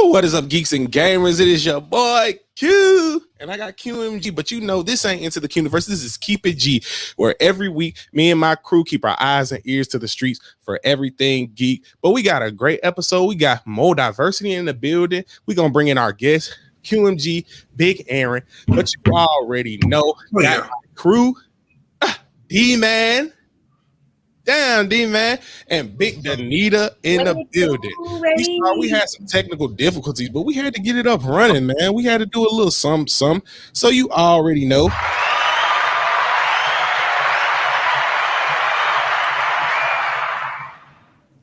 What is up, geeks and gamers? It is your boy Q, and I got QMG. But you know, this ain't Into the Qniverse. This is Keep It G, where every week me and my crew keep our eyes and ears to the streets for everything geek. But we got a great episode. We got more diversity in the building. We gonna bring in our guest QMG, Big Aaron. But you already know that crew, D-Man. Damn, D-Man, and Big Danita in the building. We had some technical difficulties, but we had to get it up running, man. We had to do a little some. So you already know.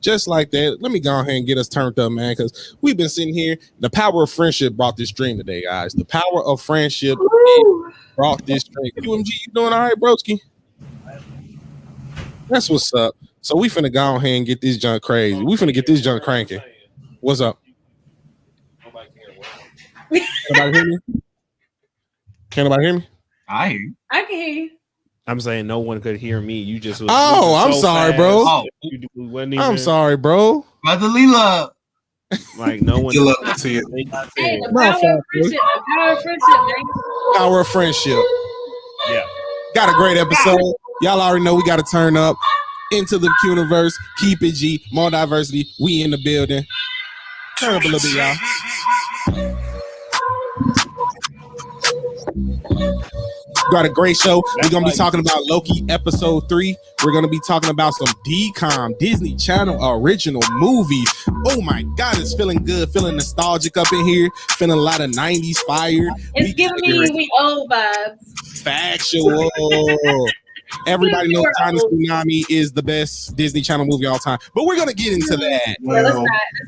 Just like that, let me go ahead and get us turned up, man, because we've been sitting here. The power of friendship brought this stream today, guys. The power of friendship brought this stream. QMG, you doing all right, broski? That's what's up. So we finna go ahead and get this junk crazy. We finna get this junk cranking. What's up? Anybody hear me? Can anybody hear me? I hear you. I can hear you. I'm saying no one could hear me. You just was I'm so sorry, fast. bro. I'm sorry, bro. Mother Leela. Like no one. You love to see it. Hey, the power of friendship. The power of friendship, man. Power of friendship. Yeah. Got a great episode. Y'all already know we got to turn up. Into the Qniverse. Keep it G. More diversity. We in the building. Turn up a little bit, y'all. Got a great show. We're going to be talking about Loki episode 3. We're going to be talking about some DCOM, Disney Channel original movies. Oh my God, it's feeling good, feeling nostalgic up in here, feeling a lot of 90s fire. It's giving me we old vibes. Factual. Everybody knows China Tsunami is the best Disney Channel movie all time, but we're gonna get into that. Well, that's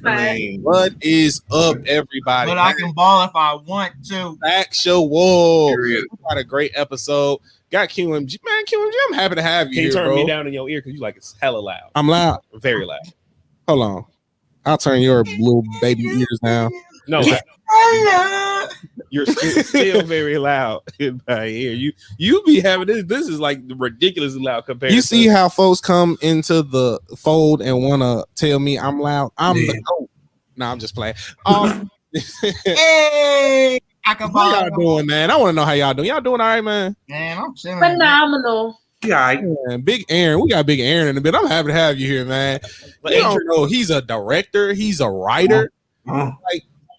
fine. What is up, everybody? But I can ball if I want to. Factual. We got a great episode. Got QMG. Man, QMG, I'm happy to have you Can you here, turn bro. me down in your ear because you like it's hella loud. I'm loud. Very loud. Hold on. I'll turn your little baby ears down. No, you're still very loud in my ear. You be having this. This is like ridiculously loud compared. You see how folks come into the fold and want to tell me I'm loud? I'm the GOAT. No, I'm just playing. Hey, I can ball. How y'all doing, man? I want to know how y'all doing. Y'all doing all right, man? Man, I'm chilling. Phenomenal. Yeah, Man, Big Aaron. We got Big Aaron in a bit. I'm happy to have you here, man. But You don't know, he's a director. He's a writer.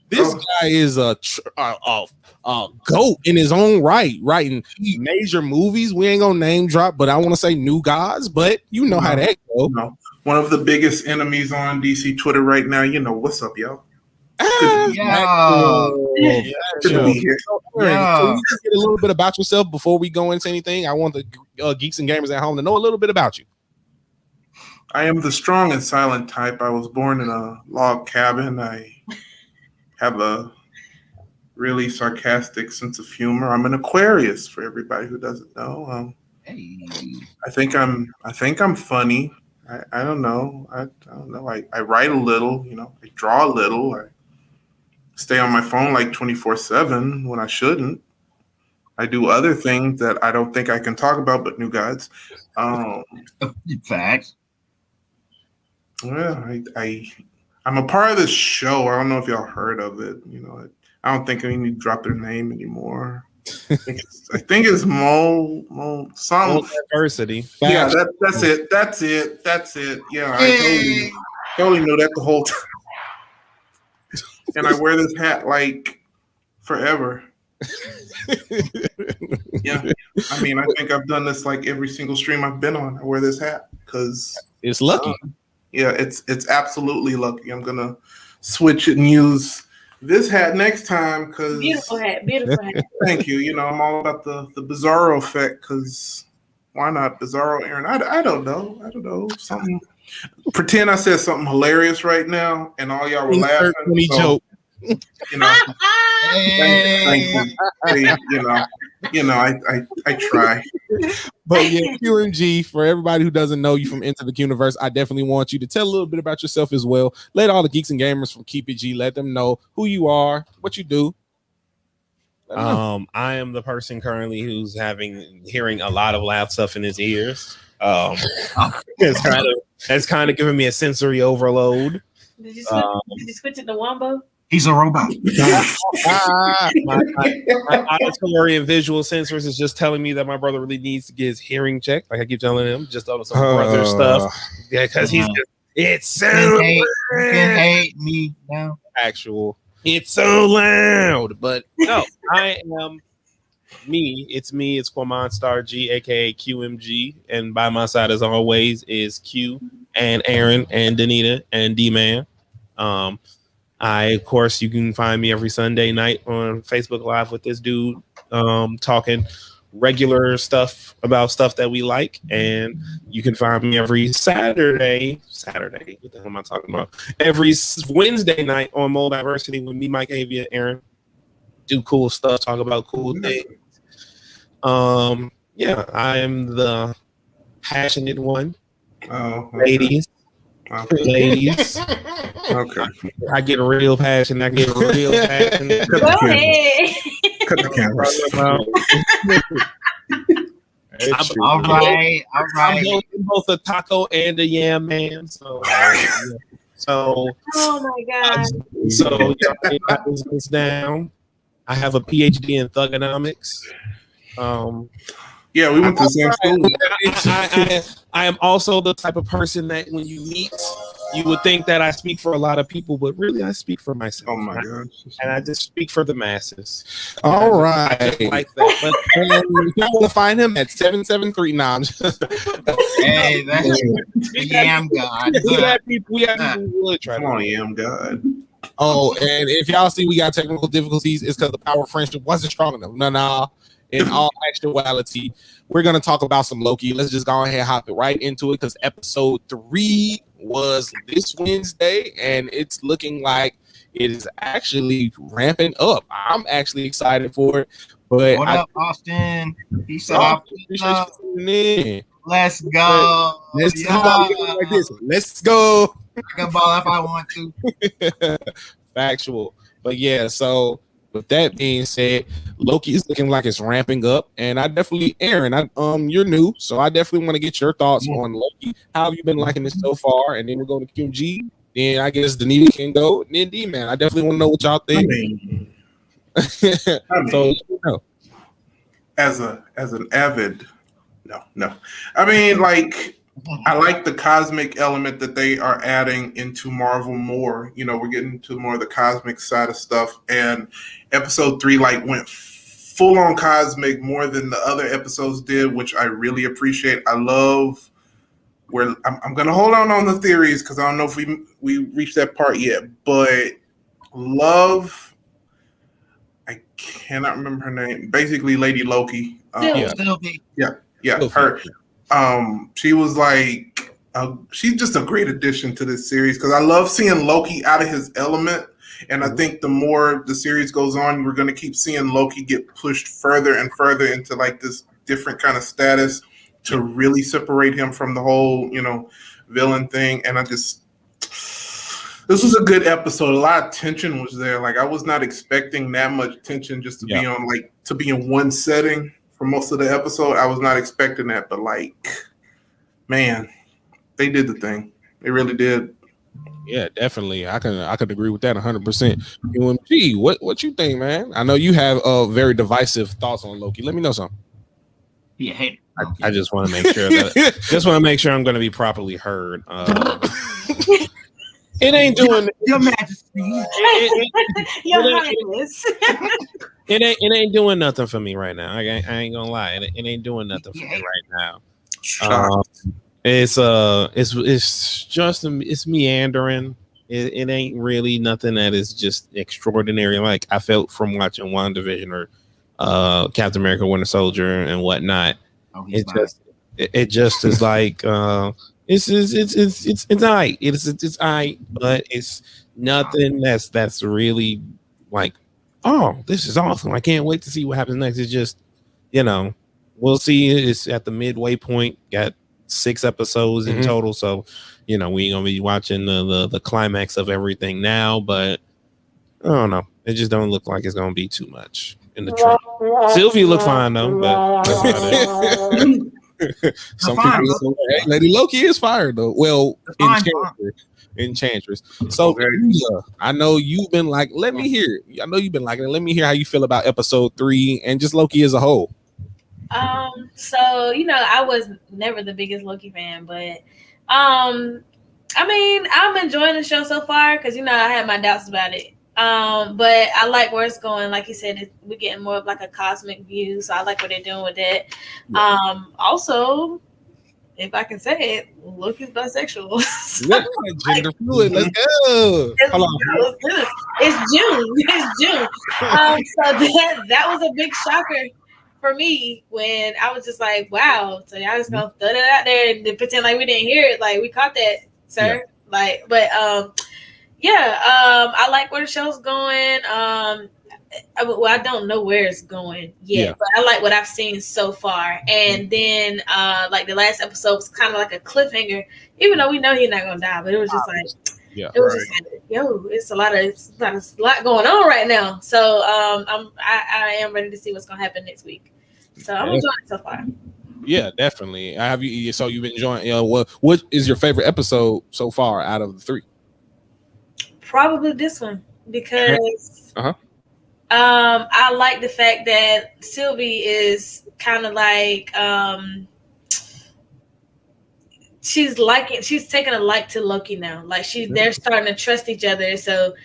This guy is a GOAT in his own right, writing major movies. We ain't gonna name drop, but I want to say New Gods, but you know how that goes. no. One of the biggest enemies on DC Twitter right now. You know what's up, y'all? Yeah. Good to be here. Can you just get a little bit about yourself before we go into anything? I want the geeks and gamers at home to know a little bit about you. I am the strong and silent type. I was born in a log cabin. I have a really sarcastic sense of humor. I'm an Aquarius for everybody who doesn't know. I think I'm funny. I don't know. I don't know. I write a little, I draw a little. I stay on my phone like 24/7 when I shouldn't. I do other things that I don't think I can talk about, but New Gods. Facts. Yeah, I'm a part of this show. I don't know if y'all heard of it. I don't think I need to drop their name anymore. I think it's Mo something. Diversity. Yeah, that's it. That's it. Yeah, I totally knew that the whole time. And I wear this hat like forever. Yeah, I mean, I think I've done this like every single stream I've been on. I wear this hat because It's lucky. yeah, it's absolutely lucky. I'm gonna switch it and use this hat next time because Beautiful hat. Beautiful hat. thank you. I'm all about the Bizarro effect because why not Bizarro Aaron? I don't know. Something. Pretend I said something hilarious right now and all y'all were laughing. So, Joke. thank you. I try. But yeah, QMG, for everybody who doesn't know you from Into the Qniverse, I definitely want you to tell a little bit about yourself as well. Let all the geeks and gamers from Keep It G, let them know who you are, what you do. I am the person currently who's hearing a lot of loud stuff in his ears. It's kind of giving me a sensory overload. Did you switch it to Wombo? He's a robot. My auditory and visual sensors is just telling me that my brother really needs to get his hearing checked. Like I keep telling him, just on some brother stuff. Yeah, because he's just, it's so You can hate me now. actual. It's so loud. But no, I am me. It's me. It's Quamon Star G, aka QMG. And by my side, as always, is Q and Aaron and Danita and D-Man. Of course, you can find me every Sunday night on Facebook Live with this dude talking regular stuff about stuff that we like. And you can find me every Saturday. What the hell am I talking about? Every Wednesday night on Mold Diversity with me, Mike Avia, Aaron. Do cool stuff, talk about cool things. Yeah, I am the passionate one. Oh, okay. Ladies. Ladies. Okay. I get real passionate. Go ahead. Cut the camera. All right. I'm both a taco and a yam man. So Oh my God. so yeah, I got this down. I have a PhD in thugonomics. Yeah, we went to the same school. I am also the type of person that when you meet, you would think that I speak for a lot of people, but really I speak for myself. Oh my gosh. And I just speak for the masses. All I right. just like that. But You want to find him at 773. Hey, that's the Yam God. we have people who would try Come to. on, Yam God. Oh, and if y'all see we got technical difficulties, it's because the power of friendship wasn't strong enough. No. In all actuality, we're gonna talk about some Loki. Let's just go ahead and hop it right into it because episode 3 was this Wednesday, and it's looking like it is actually ramping up. I'm actually excited for it. But What up, Austin? Peace out. appreciate you tuning in. Let's go. Let's Yeah. go like this. Let's go. I can ball if I want to. Factual. But yeah, so with that being said, Loki is looking like it's ramping up, and I definitely, Aaron, you're new, so I definitely want to get your thoughts on Loki. How have you been liking it so far? And then we'll go to QG. Then I guess Danita can go. And then D-Man. I definitely want to know what y'all I think. mean, So you know. as an avid, no. I mean, like, I like the cosmic element that they are adding into Marvel more. You know, we're getting to more of the cosmic side of stuff, and episode 3 like went full on cosmic more than the other episodes did, which I really appreciate. I love where I'm gonna hold on the theories because I don't know if we reached that part yet, but love. I cannot remember her name. Basically, Lady Loki. Sylvie. Yeah, her. She was like, she's just a great addition to this series because I love seeing Loki out of his element, and I think the more the series goes on, we're going to keep seeing Loki get pushed further and further into like this different kind of status to really separate him from the whole, villain thing. And this was a good episode. A lot of tension was there. Like I was not expecting that much tension just to be on to be in one setting. For most of the episode, I was not expecting that, but like, man, they did the thing. They really did. Yeah, definitely. I could agree with that 100%. UMG, what you think, man? I know you have very divisive thoughts on Loki. Let me know something. Yeah, hey. I just want to make sure that I'm going to be properly heard. It ain't doing. Your Majesty. Your Highness. It ain't doing nothing for me right now. I ain't gonna lie. It ain't doing nothing for me right now. It's meandering. It ain't really nothing that is just extraordinary. Like I felt from watching WandaVision or Captain America: Winter Soldier and whatnot. It just is like it's alright. It's alright, but it's nothing that's really like, oh, this is awesome. I can't wait to see what happens next. It's just, we'll see. It's at the midway point. Got 6 episodes in total, so we ain't gonna be watching the climax of everything now. But I don't know. It just don't look like it's gonna be too much in the trailer. Sylvie look fine though, but that's about it. Some fine, people, hey, Lady Loki is fired though. Well, Fine, Enchantress. So yeah, I know you've been like, let me hear. I know you've been liking it. Let me hear how you feel about episode 3 and just Loki as a whole. So I was never the biggest Loki fan, but I mean, I'm enjoying the show so far because I had my doubts about it. But I like where it's going. Like you said, we're getting more of like a cosmic view, so I like what they're doing with that. Also, if I can say it, Loki's bisexual. Yeah, gender fluid. Let's go. Hold on. It's June. It's June. So that was a big shocker for me when I was just like, wow. So y'all just gonna throw that out there and pretend like we didn't hear it. Like we caught that, sir. Yeah. Like, but I like where the show's going. I don't know where it's going yet, but I like what I've seen so far. And then, like the last episode was kind of like a cliffhanger, even though we know he's not gonna die. But it was just like, just like, it's a lot going on right now. So, I am ready to see what's gonna happen next week. So I'm enjoying it so far. Yeah, definitely. Have you? So you've been enjoying. What is your favorite episode so far out of the 3? Probably this one because I like the fact that Sylvie is kind of like she's taking a like to Loki now. Like they're starting to trust each other. So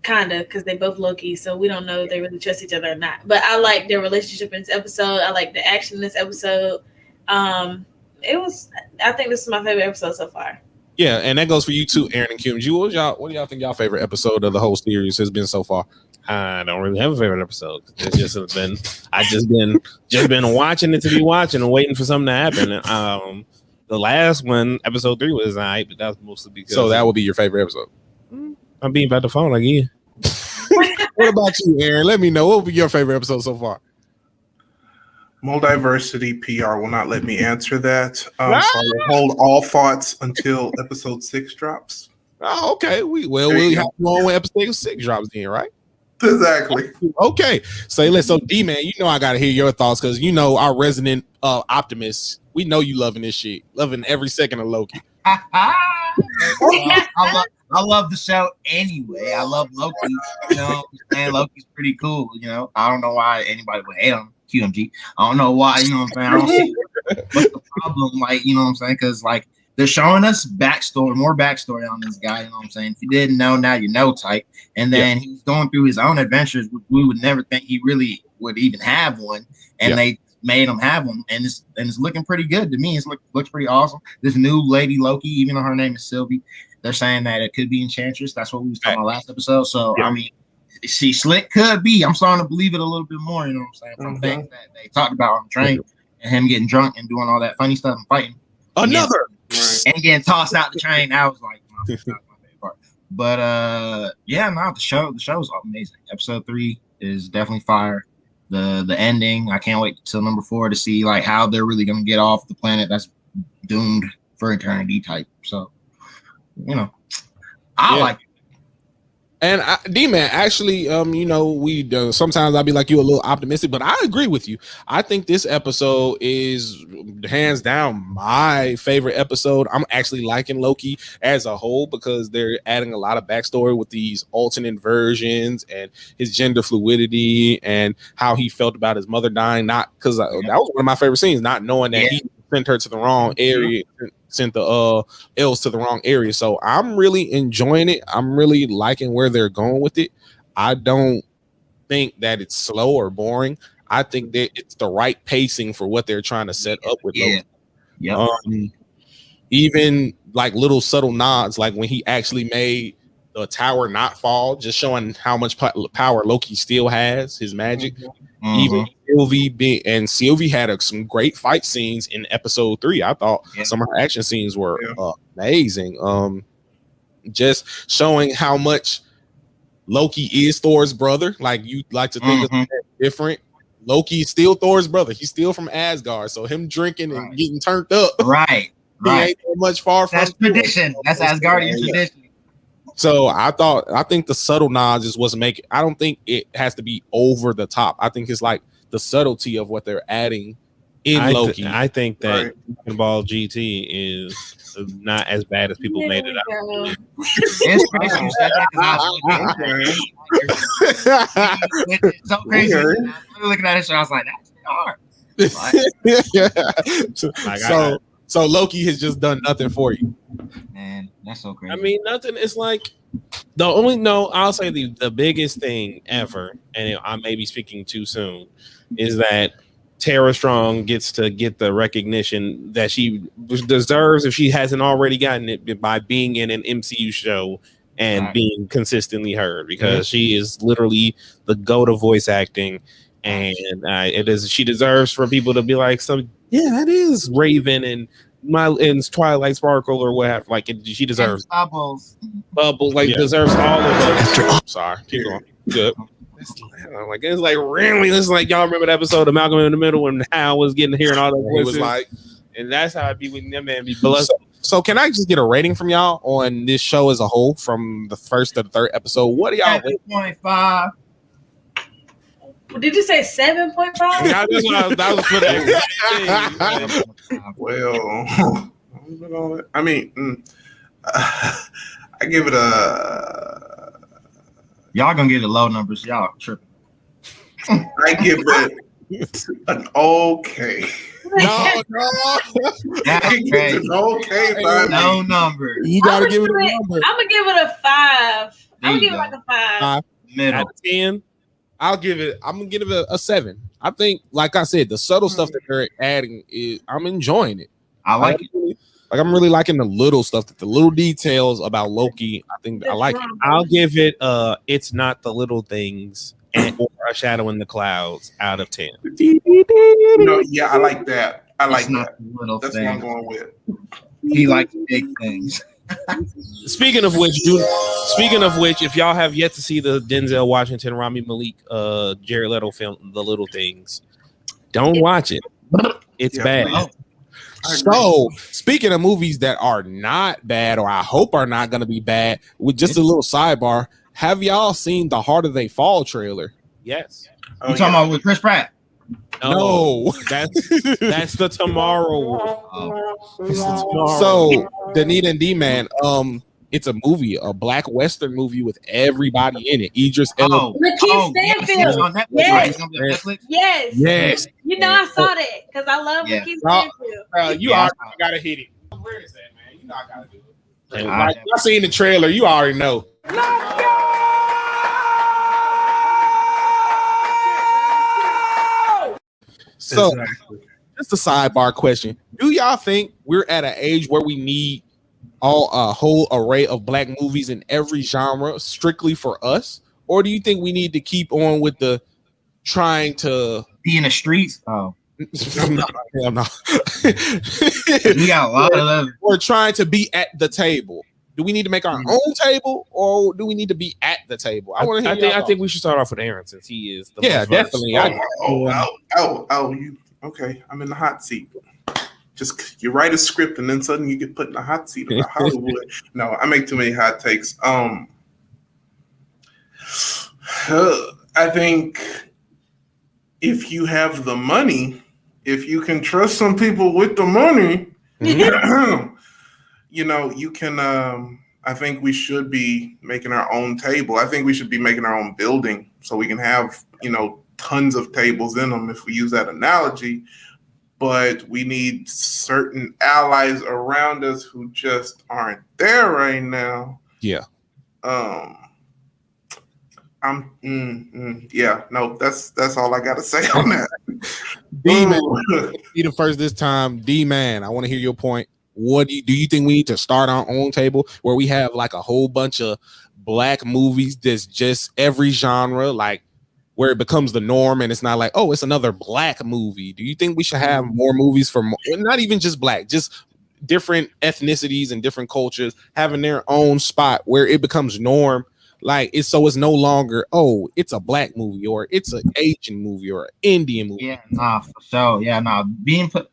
kind of because they both Loki, so we don't know if they really trust each other or not. But I like their relationship in this episode. I like the action in this episode. I think this is my favorite episode so far. Yeah, and that goes for you too, Aaron and QMG. What do y'all think y'all favorite episode of the whole series has been so far? I don't really have a favorite episode. It's just been watching it to be watching and waiting for something to happen. The last one, episode 3, was alright, but that was mostly because. So that would be your favorite episode. I'm being about the phone again. What about you, Aaron? Let me know. What would be your favorite episode so far? Multiversity PR will not let me answer that. So I will hold all thoughts until episode 6 drops. Oh, okay. We'll have to go on when episode 6 drops then, right? Exactly. Okay. So D-Man, I gotta hear your thoughts because our resident optimist. We know you loving this shit, loving every second of Loki. I love the show anyway. I love Loki. And Loki's pretty cool. I don't know why anybody would hate him. QMG. I don't know why. What I'm saying? I don't see what's the problem. Like, what I'm saying? Because like they're showing us more backstory on this guy. What I'm saying? If you didn't know, now you know type. And then he's going through his own adventures. We would never think he really would even have one. And they made him have one. And it's looking pretty good to me. It looks pretty awesome. This new lady Loki, even though her name is Sylvie, they're saying that it could be Enchantress. That's what we was talking about last episode. So I mean, she slick could be. I'm starting to believe it a little bit more. You know what I'm saying? From things that they talked about on the train and him getting drunk and doing all that funny stuff and fighting. And getting tossed out the train. That was like my favorite part. But the show's amazing. Episode 3 is definitely fire. The ending, I can't wait till number 4 to see like how they're really gonna get off the planet that's doomed for eternity type. So I like it. And D-Man, actually, we sometimes I'll be like you a little optimistic, but I agree with you. I think this episode is hands down my favorite episode. I'm actually liking Loki as a whole because they're adding a lot of backstory with these alternate versions and his gender fluidity and how he felt about his mother dying. Not because that was one of my favorite scenes, not knowing that he sent her to the wrong area. Sent the L's to the wrong area. So I'm really enjoying it. I'm really liking where they're going with it. I don't think that it's slow or boring. I think that it's the right pacing for what they're trying to set up with Loki. Even like little subtle nods, like when he actually made the tower not fall, just showing how much power Loki still has, his magic. Even Sylvie had some great fight scenes in episode 3. I thought some of her action scenes were amazing. Just showing how much Loki is Thor's brother. Like you like to think of that different. Loki is still Thor's brother. He's still from Asgard. So him drinking and getting turned up. Right. He ain't so much far from tradition. That's Asgardian tradition. So I think the subtle nods is what's making. I don't think it has to be over the top. I think it's like the subtlety of what they're adding Loki. I think that Dragon Ball GT is not as bad as people made it out. It's crazy you said that because I was looking. It's so crazy. I was looking at it, so I was like, "That's hard." So Loki has just done nothing for you. Man, that's so crazy. I mean, nothing. It's like I'll say the biggest thing ever, and I may be speaking too soon, is that Tara Strong gets to get the recognition that she deserves if she hasn't already gotten it by being in an MCU show and being consistently heard, because she is literally the go-to voice acting, and she deserves for people to be like, that is Raven and Twilight Sparkle or whatever. Like she deserves Bubbles, deserves all of those. Sorry, keep going. Good. It's like really. It's like y'all remember the episode of Malcolm in the Middle when Hal was getting hearing all those voices. It was like, and that's how I be when that man be blessed. So can I just get a rating from y'all on this show as a whole, from the first to the third episode? What do y'all? 7.5. Did you say 7.5? Yeah, that was for that. Well, I mean, I give it a. Y'all gonna get the low numbers. Y'all tripping. I give it an okay. No. That's crazy. An okay. No number. You gotta give it a number. I'm gonna give it a 5. I'm gonna give it like a 5. Middle. Out of 10. I'm gonna give it a 7. I think, like I said, the subtle stuff that they're adding I'm enjoying it. I like it. Like I'm really liking the little stuff, the little details about Loki. I think I like it. I'll give it it's not the little things or a shadow in the clouds out of 10. Yeah, I like that. I like that. Little That's thing. what I'm going with. He likes big things. Speaking of which, if y'all have yet to see the Denzel Washington, Rami Malek, Jared Leto film, The Little Things, don't watch it. It's bad. Oh. So, speaking of movies that are not bad, or I hope are not going to be bad, with just a little sidebar, have y'all seen the Harder They Fall trailer? Yes. You talking about with Chris Pratt? No. That's the Tomorrow. Oh. So, Danita and D-Man, it's a movie, a black Western movie with everybody in it. Idris Elba. Lakeith Stanfield. It's on Netflix, Yes. right? It's gonna be on Netflix? Yes. Yes. You know I saw that because I love Yeah. Lakeith Stanfield. You Yeah. already gotta hit it. Where is that, man? You know I gotta do it. And Like, I seen the trailer. You already know. So, just a sidebar question: do y'all think we're at an age where we need a whole array of black movies in every genre strictly for us, or do you think we need to keep on with the trying to Be in the streets? Oh. I'm not. We got a lot of them. We're trying to be at the table. Do we need to make our own table, or do we need to be at the table? I want to hear. I think we should start off with Aaron, since he is the most definitely. You okay? I'm in the hot seat. Just you write a script and then suddenly you get put in the hot seat about Hollywood. No, I make too many hot takes. I think if you have the money, if you can trust some people with the money, you know, you can. I think we should be making our own table. I think we should be making our own building so we can have, tons of tables in them, if we use that analogy. But we need certain allies around us who just aren't there right now. Yeah. That's all I gotta say on that. D-Man, be the first this time. D-Man, I want to hear your point. What do you think we need to start our own table where we have like a whole bunch of black movies that's just every genre, like where it becomes the norm and it's not like, oh, it's another black movie? Do you think we should have more movies from not even just black, just different ethnicities and different cultures having their own spot where it becomes norm? Like it's no longer, oh, it's a black movie or it's an Asian movie or an Indian movie. Yeah, nah, for sure. Yeah, nah. Being put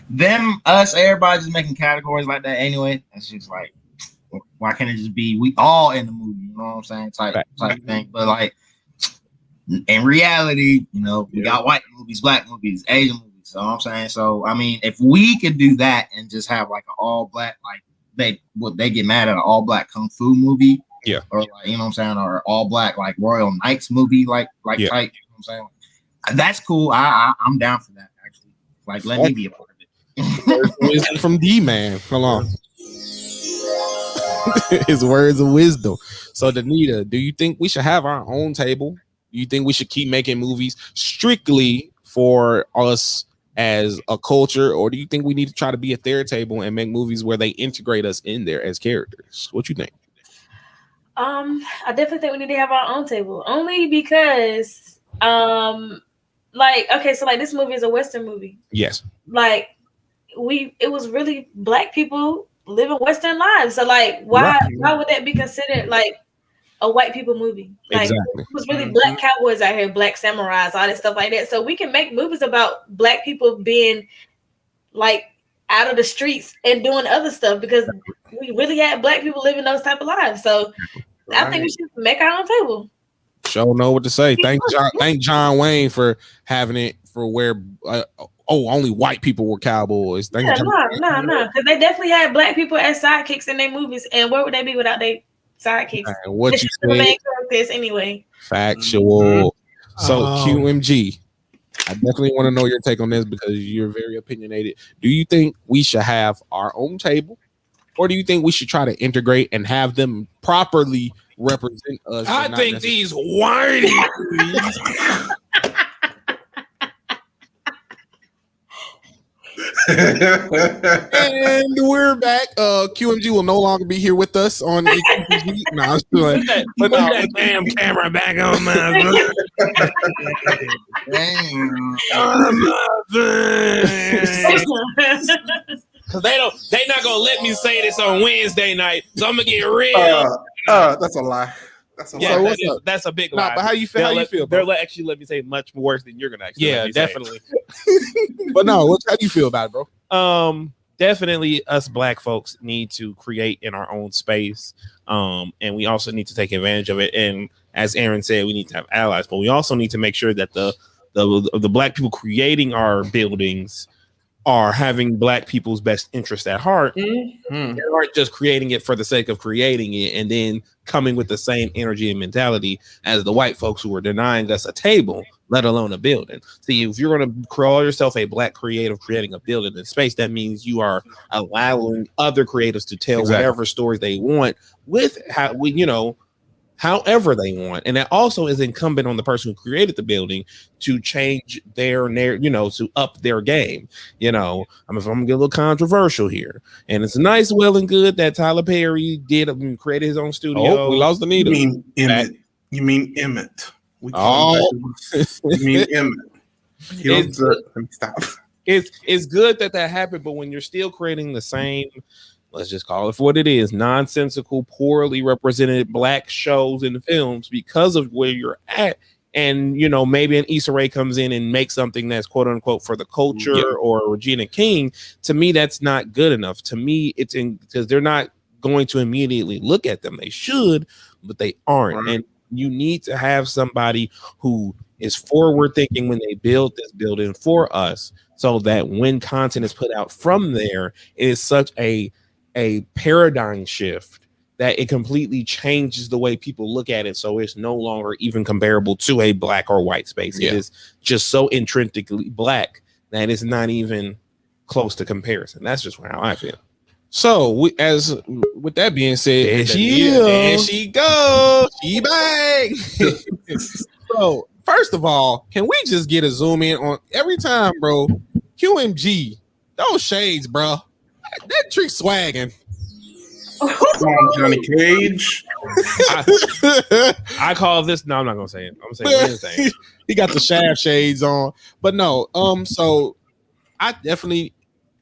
them, us, everybody just making categories like that anyway. It's just like, why can't it just be we all in the movie? You know what I'm saying? Type thing. But like in reality, we got white movies, black movies, Asian movies, So I'm saying, so I mean, if we could do that and just have like an all black, like they get mad at an all black kung fu movie, Yeah. or like, you know what I'm saying, or all black like Royal Knights movie, like Yeah. type, you know what I'm saying? That's cool. I'm down for that actually. Like, let me be a part of it. Wisdom from D-Man. Hold on. His words of wisdom. So, Danita, do you think we should have our own table? Do you think we should keep making movies strictly for us as a culture, or do you think we need to try to be at their table and make movies where they integrate us in there as characters? What you think? I definitely think we need to have our own table, only because like, okay, so like this movie is a Western movie. Yes. Like it was really black people living Western lives. So like why would that be considered like a white people movie? Like Exactly. it was really black cowboys out here, black samurais, all that stuff like that. So we can make movies about black people being like out of the streets and doing other stuff, because we really had black people living those type of lives. So I think we should make our own table. Sure know what to say. Thank John Wayne for having it for where only white people were cowboys. No, because they definitely had black people as sidekicks in their movies, and where would they be without their sidekicks? What you the said, main characters anyway. factual. So QMG, I definitely want to know your take on this because you're very opinionated. Do you think we should have our own table, or do you think we should try to integrate and have them properly represent us? I think these whitey. And we're back. QMG will no longer be here with us on QMG. Nah, Put that damn camera back on my because they're not gonna let me say this on Wednesday night, so I'm gonna get real. That's a lie. That's a lie. So what's up? That's a big lie. But how you feel? They'll actually let me say much worse than you're gonna actually. Yeah, let me say. definitely. But no, how do you feel about it, bro? Definitely us black folks need to create in our own space. And we also need to take advantage of it. And as Aaron said, we need to have allies, but we also need to make sure that the black people creating our buildings are having black people's best interest at heart. Mm-hmm. They aren't just creating it for the sake of creating it and then coming with the same energy and mentality as the white folks who are denying us a table, let alone a building. See, if you're going to call yourself a black creative creating a building in space, that means you are allowing other creatives to tell whatever stories they want with however they want. And that also is incumbent on the person who created the building to change their to up their game. If I'm gonna get a little controversial here, and it's nice, well and good that Tyler Perry created his own studio. Oh, we lost Anita. You mean Emmett. You mean Emmett. Let me stop. It's good that happened, but when you're still creating the same, let's just call it for what it is, nonsensical, poorly represented black shows and films because of where you're at. And, maybe an Issa Rae comes in and makes something that's quote unquote for the culture or Regina King. To me, that's not good enough. To me, it's because they're not going to immediately look at them. They should, but they aren't. Right. And you need to have somebody who is forward thinking when they build this building for us, so that when content is put out from there, it is such a paradigm shift that it completely changes the way people look at it. So it's no longer even comparable to a black or white space. It is just so intrinsically black that it's not even close to comparison. That's just how I feel. So with that being said, there she goes. She back. So first of all, can we just get a zoom in on every time, bro? QMG, those shades, bro. That trick swagging. Come on, Johnny Cage. I call this. No, I'm not gonna say it. I'm saying Wednesday. He got the shaft shades on, but no. So I definitely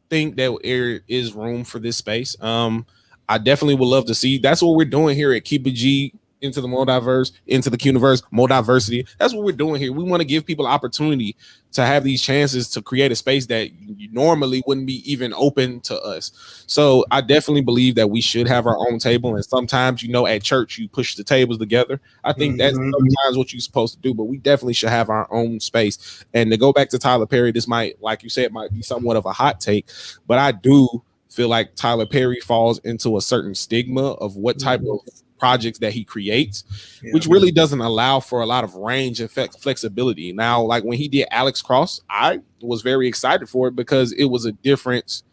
think that there is room for this space. I definitely would love to see. That's what we're doing here at Keep It G. into the multiverse, into the universe, more diversity. That's what we're doing here. We want to give people opportunity to have these chances to create a space that normally wouldn't be even open to us. So I definitely believe that we should have our own table. And sometimes, at church, you push the tables together. I think that's sometimes what you're supposed to do, but we definitely should have our own space. And to go back to Tyler Perry, this might, like you said, might be somewhat of a hot take, but I do feel like Tyler Perry falls into a certain stigma of what type of projects that he creates, which really doesn't allow for a lot of range and flexibility. Now, like when he did Alex Cross, I was very excited for it because it was a difference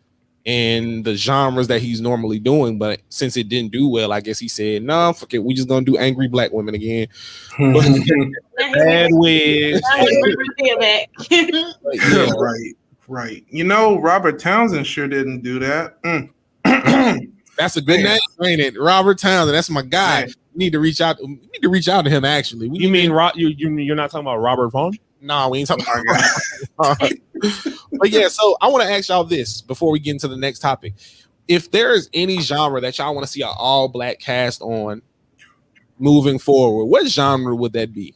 in the genres that he's normally doing. But since it didn't do well, I guess he said, "No, fuck it, we just gonna do angry black women again." Bad wig. Right. Robert Townsend sure didn't do that. That's a good name, ain't it? Robert Townsend. That's my guy. Yeah. You need to reach out. We need to reach out to him. Actually, You mean you're not talking about Robert Vaughn? No, we ain't talking about. But yeah, so I want to ask y'all this before we get into the next topic. If there is any genre that y'all want to see an all black cast on moving forward, what genre would that be?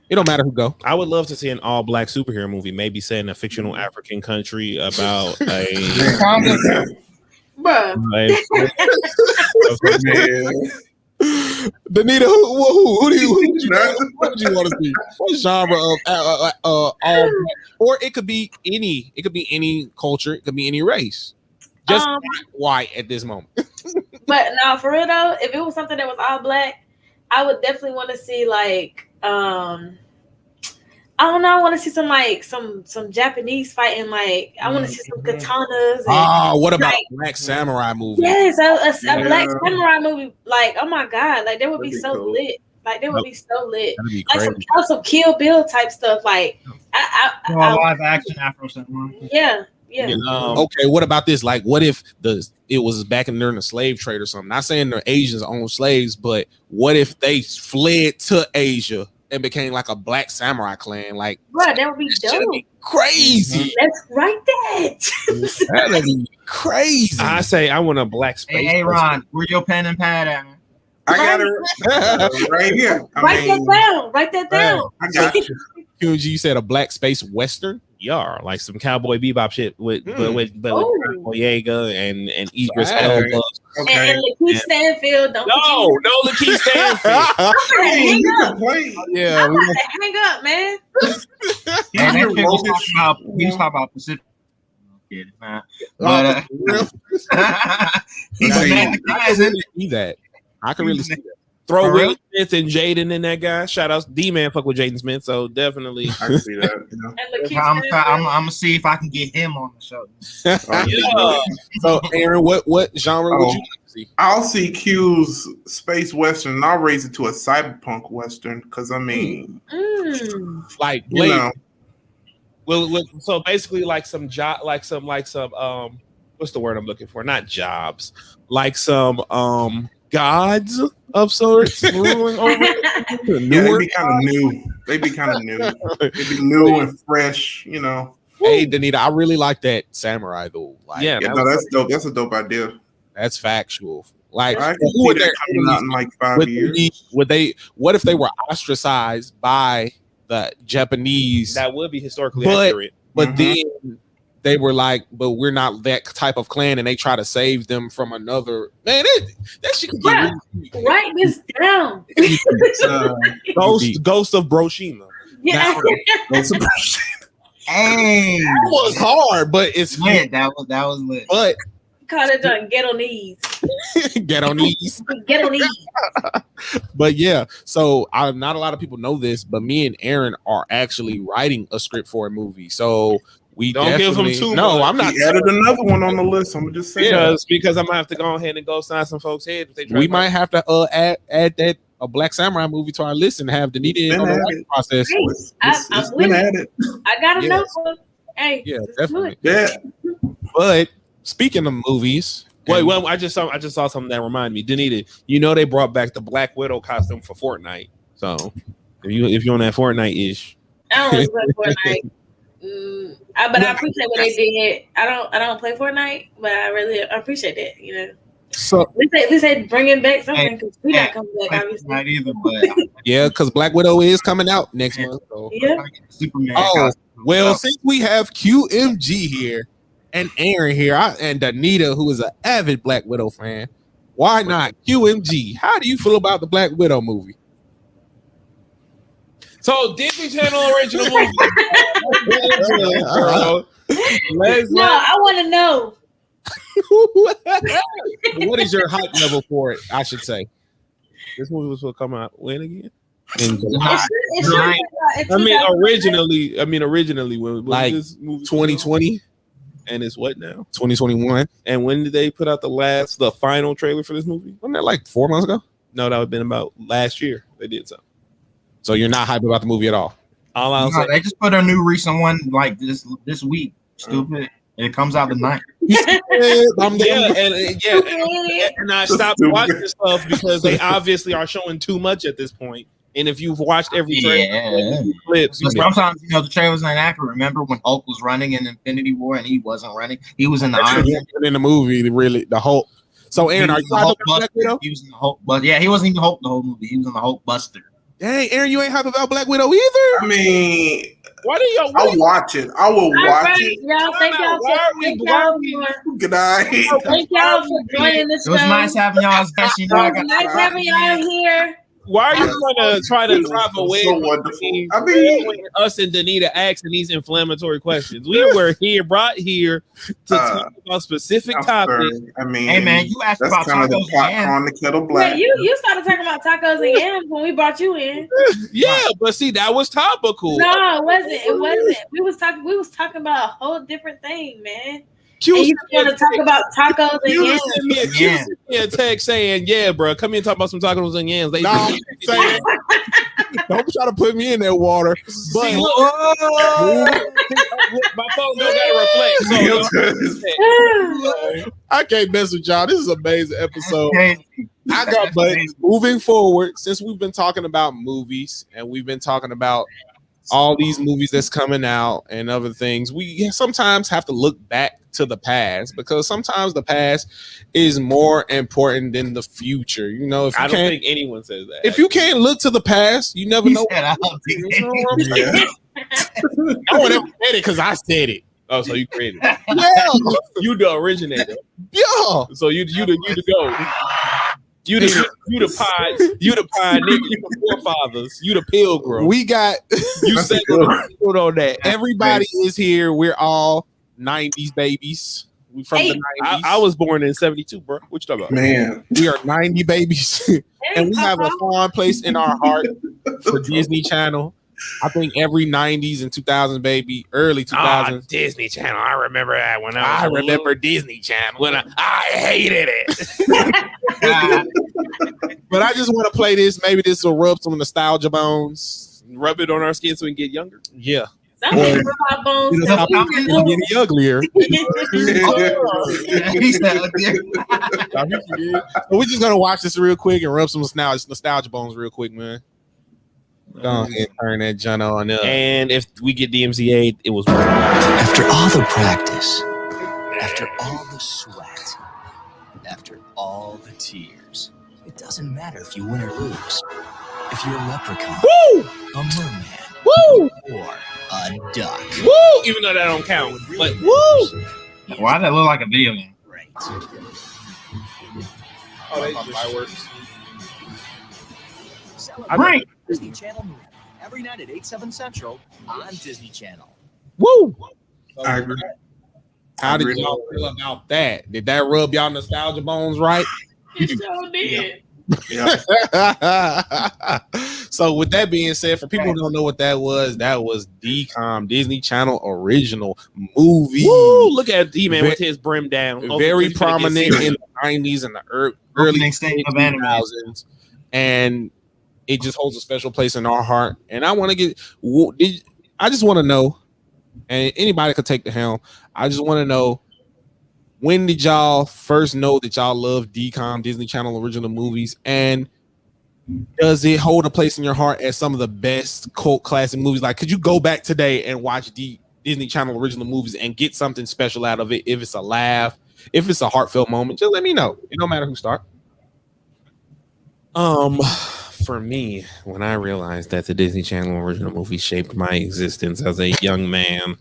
It don't matter who go. I would love to see an all black superhero movie, maybe set in a fictional African country about a. Danita, who do you want to see? What genre of all? Or it could be any. It could be any culture. It could be any race. Just not white at this moment. But no, for real though, if it was something that was all black, I would definitely want to see like I don't know. I want to see some Japanese fighting. Like I want to see some katanas. And, what about Black Samurai movie? Yes, a Black Samurai movie. Like, oh my god, like that would be so lit. Like they would be so lit. That'd be Like crazy. some Kill Bill type stuff. Like I live action Afro Samurai. yeah. Okay, what about this? Like, what if it was back during the slave trade or something? Not saying the Asians owned slaves, but what if they fled to Asia and became like a Black Samurai clan? Like, bro, that would be dope. Crazy. Let's write that. That'd be crazy. I say I want a black space. Hey, Ron, where your pen and pad at, man? I got it right here. Write that down. I got you. QG, you said a black space western? Yeah, like some Cowboy Bebop shit with Boyega and Idris Right. Elba. Okay. And Lakeith Stanfield. Don't No, Lakeith Stanfield. hang up. Yeah, I'm about to hang up, man. And that shit we was talking about Pacific. Kidding, man. But he's the guys in see that. I can really see that. Throw For Will real? Smith and Jaden in that guy. Shout out D-Man fuck with Jaden Smith, so definitely. I can see that. And Lakeith I'm Stanfield. gonna see if I can get him on the show. Yeah. So, Aaron, what genre would you like to see? I'll see Q's space western and I'll raise it to a cyberpunk western because I mean, Like, you Blade. know, Well, so basically, like some job, like some what's the word I'm looking for? Not jobs, like some gods of sorts ruling over. yeah, they'd be kind of new. They'd be kind of new. They'd be new and fresh, you know. Hey, Danita, I really like that samurai though. Like, Yeah, Yeah, no, that's dope. That's a dope idea. that's factual. Like, I can who see would that coming out in like 5 years. what if they were ostracized by the Japanese? That would be historically But- accurate. But Mhm. then they were like, but we're not that type of clan, and they try to save them from another. Man, that shit can get really Write this down. Ghost of Broshima. Yeah. Hey, It was hard, but it's lit. That was lit. But Call it done. Get on these. get on these. Get on these. But yeah, so not a lot of people know this, but me and Aaron are actually writing a script for a movie. So we Don't give him definitely- too No, much. I'm not. He added another one on the list. I'm just saying. Because I'm gonna have to go ahead and go sign some folks' heads. If they try We to- might have to add that a Black Samurai movie to our list and have Danita in been on the at writing it. process. Hey, It's I'm been with at it. I got a Yes. notebook. Hey, Yeah, let's definitely. do it. Yeah. But speaking of movies, Wait, well, I just saw something that reminded me. Danita, they brought back the Black Widow costume for Fortnite. So if you're on that Fortnite ish, I don't really play Fortnite. But I appreciate what they did. I don't play Fortnite, but I really appreciate that. So They said bringing back something Hey, because we yeah, not coming back, obviously. Not either, but yeah, because Black Widow is coming out next month. So. Yeah. Superman. Oh, costume. well, So, since we have QMG here and Aaron here and Anita, who is an avid Black Widow fan, why not QMG? How do you feel about the Black Widow movie? So Disney Channel original movie. No, I want to know. What is your hype level for it? I should say. This movie was supposed to come out when again? In July. It should July. Originally when Like this movie 2020, and it's what now? 2021. And when did they put out the final trailer for this movie? Wasn't that like 4 months ago? No, that would have been about last year. They did something. So you're not hype about the movie at all. All I'll No, say, they just put a new recent one like this week. Stupid. It comes out tonight. and I stopped watching stuff because they obviously are showing too much at this point. And if you've watched every trailer, clips, But sometimes the trailers ain't accurate. Remember when Hulk was running in Infinity War and he wasn't running? He was in the Iron Man. in the movie, really the Hulk. So Aaron, are you hype about Black Widow? He was in the Hulk, but yeah, he wasn't even Hulk the whole movie. He was in the Hulk Buster. Dang, Aaron, you ain't hype about Black Widow either. I mean, why do y'all? I'll watch it. I will All watch right, it. y'all. Thank y'all Good night. for joining the show. It was nice having y'all as guests. You know, I It was got nice having y'all here. Why are you trying to drive So away? wonderful. I mean, Us and Danita asking these inflammatory questions. We were brought here to talk about specific I'm topics. sorry. I mean, Hey man, you asked that's about kind of the tacos pot and on the kettle black. Wait, you started talking about tacos and yams when we brought you in. Yeah, but see, that was topical. No, it wasn't. It wasn't. We was talking about a whole different thing, man. Q And you want to talk about tacos and You yams? sent me a text saying, "Yeah, bro, come here and talk about some tacos and yams." They Nah, saying, don't try to put me in that water. But See, look, my phone don't gotta reflect. So, I can't mess with y'all. This is an amazing episode. Hey, I got, but moving forward, since we've been talking about movies and we've been talking about all these movies that's coming out and other things, we sometimes have to look back to the past because sometimes the past is more important than the future. You know, if you I don't can't, think anyone says that. if you can't look to the past, you never he know. said, "I'll take You know what I'm it." saying? No one ever said it because I said it. Oh, so you created it. Yeah, You the originator. yeah. So you the go. You the pioneer. You the forefathers. You the pilgrim. We got You set the foot on that. everybody is here. We're all 90s babies. We from Hey. the 90s. I was born in 72, bro. What you talking about? Man, We are 90 babies, and we have a fond place in our heart for Disney Channel. I think every 90s and 2000s baby, early 2000s. Disney Channel. I remember that when I remember Disney Channel, when I hated it. but I just want to play this. Maybe this will rub some nostalgia bones. Rub it on our skin so we can get younger. Yeah, Some people have bones. It'll help out. it's getting uglier. He said, So we're just gonna watch this real quick and rub some nostalgia bones real quick, man. Go ahead and turn that John on up. And if we get DMCA, it was worth it. After all the practice, after all the sweat, after all the tears, it doesn't matter if you win or lose. If you're a leprechaun, a merman, or a duck. Woo! Even though that don't count. But woo! why does that look like a video game? Great. Oh, they just fireworks. Right. Disney Channel movie. Every night at 8/7 Central on Disney Channel. Woo! I agree. How did Really? y'all feel about that? Did that rub y'all nostalgia bones right? It sure did. Yeah. So with that being said, for people who don't know what that was DCOM, Disney Channel original movie. Woo! Look at D-Man Ve- with his brim down. Very He's gonna get prominent serious. in the 90s and the early Opening statement of anime. 2000s. And it just holds a special place in our heart. And I want to I just want to know, and anybody could take the helm. I just want to know, when did y'all first know that y'all love DCOM, Disney Channel original movies? And does it hold a place in your heart as some of the best cult classic movies? Like, could you go back today and watch Disney Channel original movies and get something special out of it? If it's a laugh, if it's a heartfelt moment, just let me know. It don't matter who start. For me, when I realized that the Disney Channel original movie shaped my existence as a young man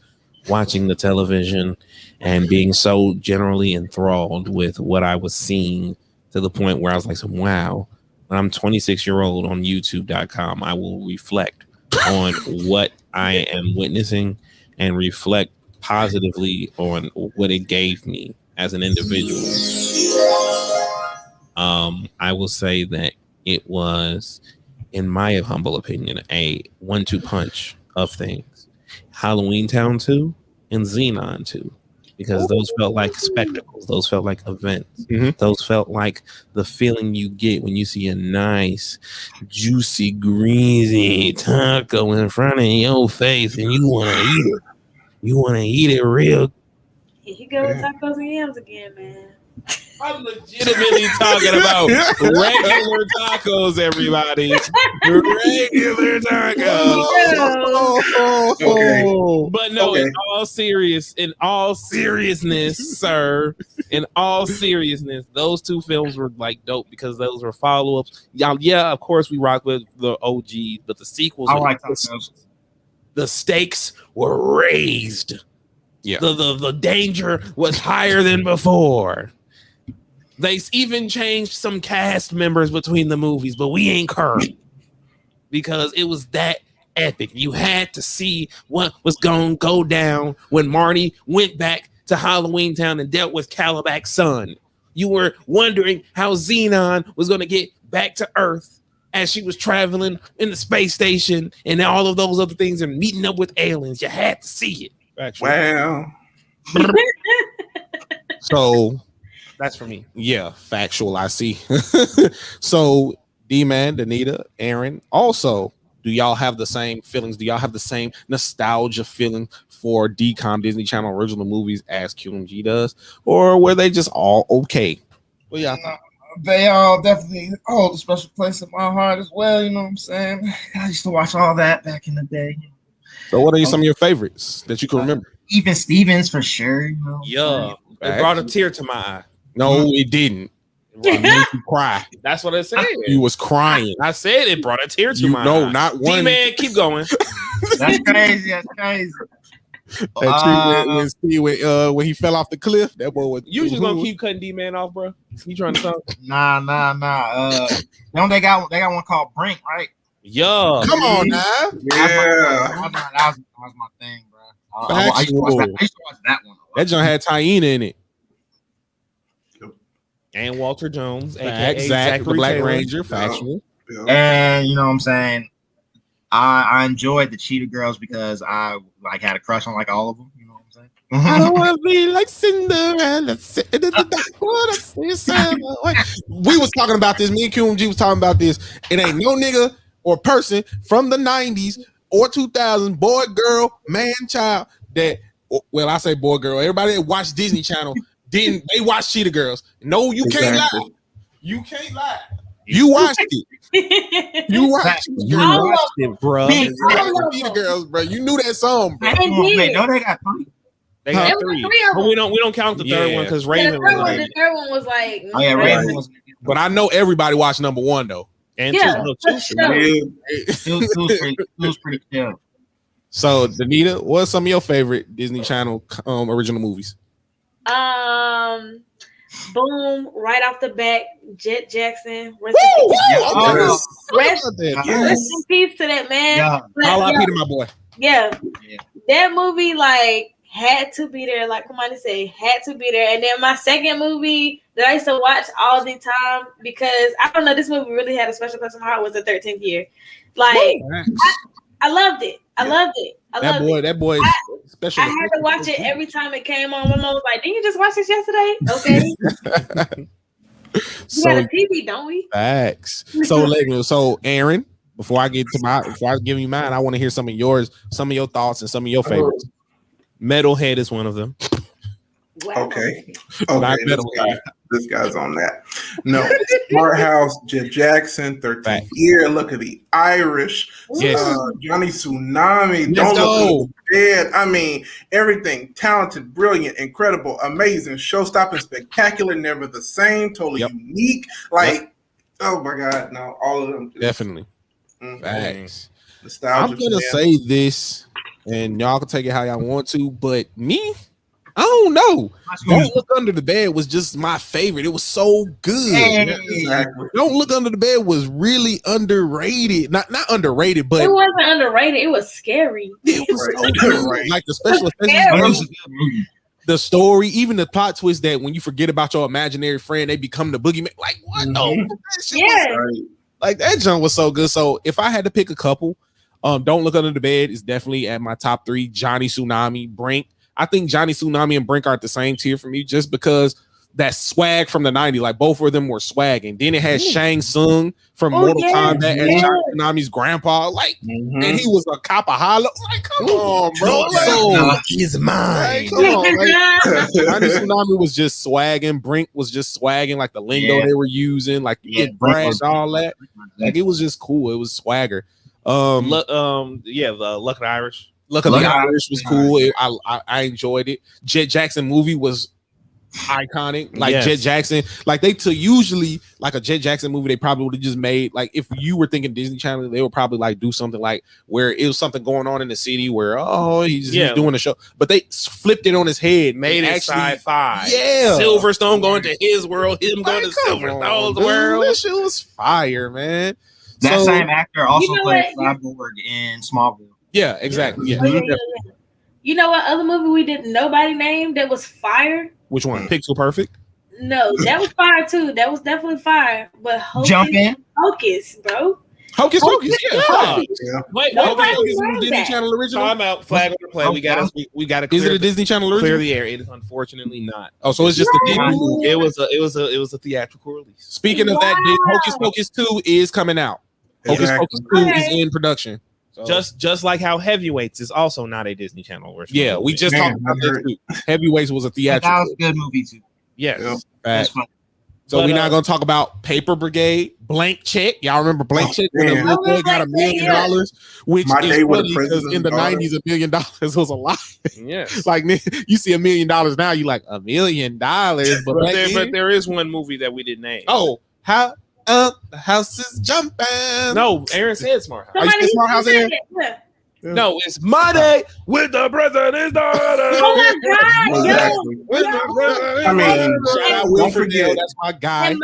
watching the television and being so generally enthralled with what I was seeing to the point where I was like, wow, when I'm 26-year-old on YouTube.com, I will reflect on what I am witnessing and reflect positively on what it gave me as an individual. I will say that it was, in my humble opinion, a 1-2 punch of things. Halloween Town 2 and Xenon 2. Because those felt like spectacles. Those felt like events. Those felt like the feeling you get when you see a nice, juicy, greasy taco in front of your face and you want to eat it. You want to eat it real. Here you go with tacos and yams again, man. I'm legitimately talking about regular tacos, everybody. Regular tacos. Okay. But no, Okay. in all seriousness, sir, in all seriousness, those two films were like dope because those were follow-ups. Yeah, of course we rock with the OG, but the sequels, I like tacos. the stakes were raised. Yeah. The danger was higher than before. They even changed some cast members between the movies, but we ain't curved because it was that epic. You had to see what was going to go down when Marty went back to Halloween Town and dealt with Calabac Sun. You were wondering how Xenon was going to get back to Earth as she was traveling in the space station and all of those other things and meeting up with aliens. You had to see it. Actually. Wow. So That's for me. yeah, factual. I see. So D-Man, Danita, Aaron, also, do y'all have the same feelings? Do y'all have the same nostalgia feeling for DCOM Disney Channel original movies as QMG does, or were they just all okay? Well, yeah, They all definitely hold a special place in my heart as well. You know what I'm saying? I used to watch all that back in the day. so what are some of your favorites that you can remember? Even Stevens for sure. You know what I'm Yeah. It brought a tear to my eye. No, it didn't. It made you cry. That's what I said. You was crying. I said it brought a tear to You my know, eye. not one. D-Man, keep going. saying? That's crazy. That's crazy. When he fell off the cliff, that boy was. You just gonna keep cutting D-Man off, bro? You trying to talk? Nah. Don't they got one called Brink, right? Yeah. Come on now. Yeah. That was my thing, bro. I used to watch that one. That joint had Taina in it. And Walter Jones, aka Facts, Zach, the Zachary Black Taylor. Ranger, factual. Yeah. And you know what I'm saying? I enjoyed the Cheetah Girls because I like had a crush on like all of them. You know what I'm saying? I don't want to be like Cinderella. We was talking about this. Me and QMG was talking about this. It ain't no nigga or person from the 90s or 2000s, boy, girl, man, child, that, well, I say boy, girl, everybody that watched Disney Channel, they watched Cheetah Girls. No, you can't lie. Exactly. You can't lie. You watched it. You watched it. You I watched it, bro. Me, Cheetah Girls, bro. You knew that song, bro. I did. Wait, no, they got three. They Huh? got There was three. three of But them. we don't count the third Yeah. one because The Raven third was one, like, the third one was like, Oh yeah, Right. Raven was. But I know everybody watched number one though. and Yeah, two, for two. sure. Yeah. It was pretty chill. So, Danita, what's some of your favorite Disney Channel original movies? Boom, right off the bat, Jet Jackson. Rest in peace to that man. Yeah. But, R.I.P. to my boy. yeah, Yeah. that movie like had to be there. Like Kamani said, had to be there. And then my second movie that I used to watch all the time because I don't know, this movie really had a special place in my heart was the 13th year. Like I loved it. I loved it. That boy is special. I had to watch it every time it came on. My mom was like, "Didn't you just watch this yesterday?" Okay. We got a TV, don't we? Facts. So Aaron, before I give you mine, I want to hear some of yours, some of your thoughts, and some of your favorites. Metalhead is one of them. Wow. Okay. Not Okay. Metalhead. this guy's on that. No, Smart House, Jet Jackson, 13th Fact. Year, Look of the Irish, Yes. Johnny Tsunami, Let's Don't go. Look Dead. I mean, everything talented, brilliant, incredible, amazing, show-stopping, spectacular, never the same, totally Yep. unique. Like, oh my God, no, all of them. just- Definitely. Mhm. Facts. Nostalgia. I'm gonna man. say this, and y'all can take it how y'all want to, but me, I don't know. Don't Look Under the Bed was just my favorite. It was so good. Hey. Yeah, exactly. Don't Look Under the Bed was really underrated. Not underrated, but It wasn't underrated. It was scary. it was so Right. good. Right. Like the special effects, Scary. It was was great. a good movie. The story, even the plot twist that when you forget about your imaginary friend, they become the boogeyman. Like what? No, Mhm. that shit was Yeah. Right. like that junk was so good. So if I had to pick a couple, Don't Look Under the Bed is definitely at my top 3. Johnny Tsunami, Brink. I think Johnny Tsunami and Brink are at the same tier for me just because that swag from the 90s, like both of them were swagging. Then it had Shang Tsung from Oh, Mortal yeah. Kombat as Yeah. Johnny Tsunami's grandpa. Like, Mhm. and he was a cop of hollow. Like, come on, bro. Your Like, soul is like, mine. come on, like, Johnny Tsunami was just swagging. Brink was just swagging, like the lingo Yeah. they were using, like Yeah, it brash, all that. Like it was just cool. It was swagger. The Luck of the Irish. Look at Luck the of the Irish was cool. I enjoyed it. Jet Jackson movie was iconic. Like Yes. Jet Jackson, like they took usually like a Jet Jackson movie, they probably would have just made like if you were thinking Disney Channel, they would probably like do something like where it was something going on in the city where he's doing a show, but they flipped it on his head, Made and it actually sci-fi. Yeah. Silverstone going to his world, him going to Come on, Silverstone's dude. world. That shit was fire, man. That So- same actor also You know played what? Cyborg in Smallville. Yeah, exactly. Yeah. Oh, yeah. You know what other movie we didn't nobody name that was fire? Which one? Pixel Perfect. No, that was fire too. That was definitely fire. But Jump in. Hocus, bro. Hocus Pocus. Yeah. Hocus. Yeah. Wait, Nobody Hocus Pocus is a learned Disney that. Channel original. time out. Flag on the play. We got to Is it a Disney Channel original? clear the air. It is unfortunately not. Oh, so it's just a Disney Right. movie. It was a theatrical release. Speaking of that, Wow. Hocus Pocus 2 is coming out. Hocus Exactly. Pocus 2 is Okay. in production. So, Just like how Heavyweights is also not a Disney Channel original. yeah, we movie. just Man, talked about I that heard- too. Heavyweights was a That was theatrical. a good movie too. yes. Yeah. That's Fact. fun. So But, we're not gonna talk about Paper Brigade, Blank Check. Y'all remember Blank Oh, Check when the man. little boy got $1 million, which My is Day with a funny because President's in the Daughter. 90s, $1 million was a lot. Yes. Like you see $1 million now, you like $1 million, but But back then- but there is one movie that we didn't name. oh, how the house is jumping. no, Aaron said Smart House. Somebody you Smart House said in? it. Yeah. No, it's my day with the president's daughter. Oh my god, yo. Exactly. With the president's I mean, daughter. Shout out don't Will forget. Friedle, that's my guy.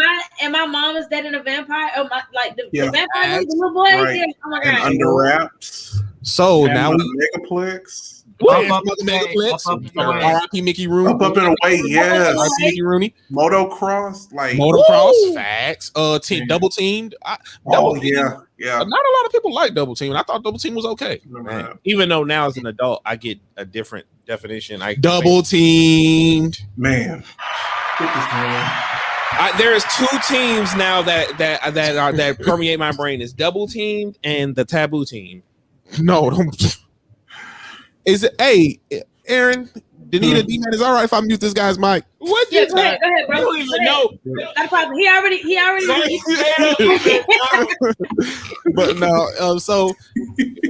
And my mom is dead in a vampire. Oh my, like the Yeah. vampire, movie, the little boy. Right. Yeah. Oh my And god. Under Wraps. So and now we Megaplex. What? Up, Mother Megaplex. up, up, up, up. R.I.P. Mickey Rooney. Up and away, yes. R.I.P. Mickey Rooney. Motocross, like Motocross. Woo! Facts. Yeah. Double teamed. oh Double Teamed. yeah. Not a lot of people like Double Team. I thought Double Team was okay. Remember that. Even though now as an adult, I get a different definition. Double Teamed. Man. Get this man. There is two teams now that permeate my brain. Is Double Teamed and the Taboo Team. No, don't. Is it? Hey, Aaron, Danita, D-Man, is all right if I mute this guy's mic? What Yeah, you go ahead, bro. You don't even know. Not a problem. He already. But no. So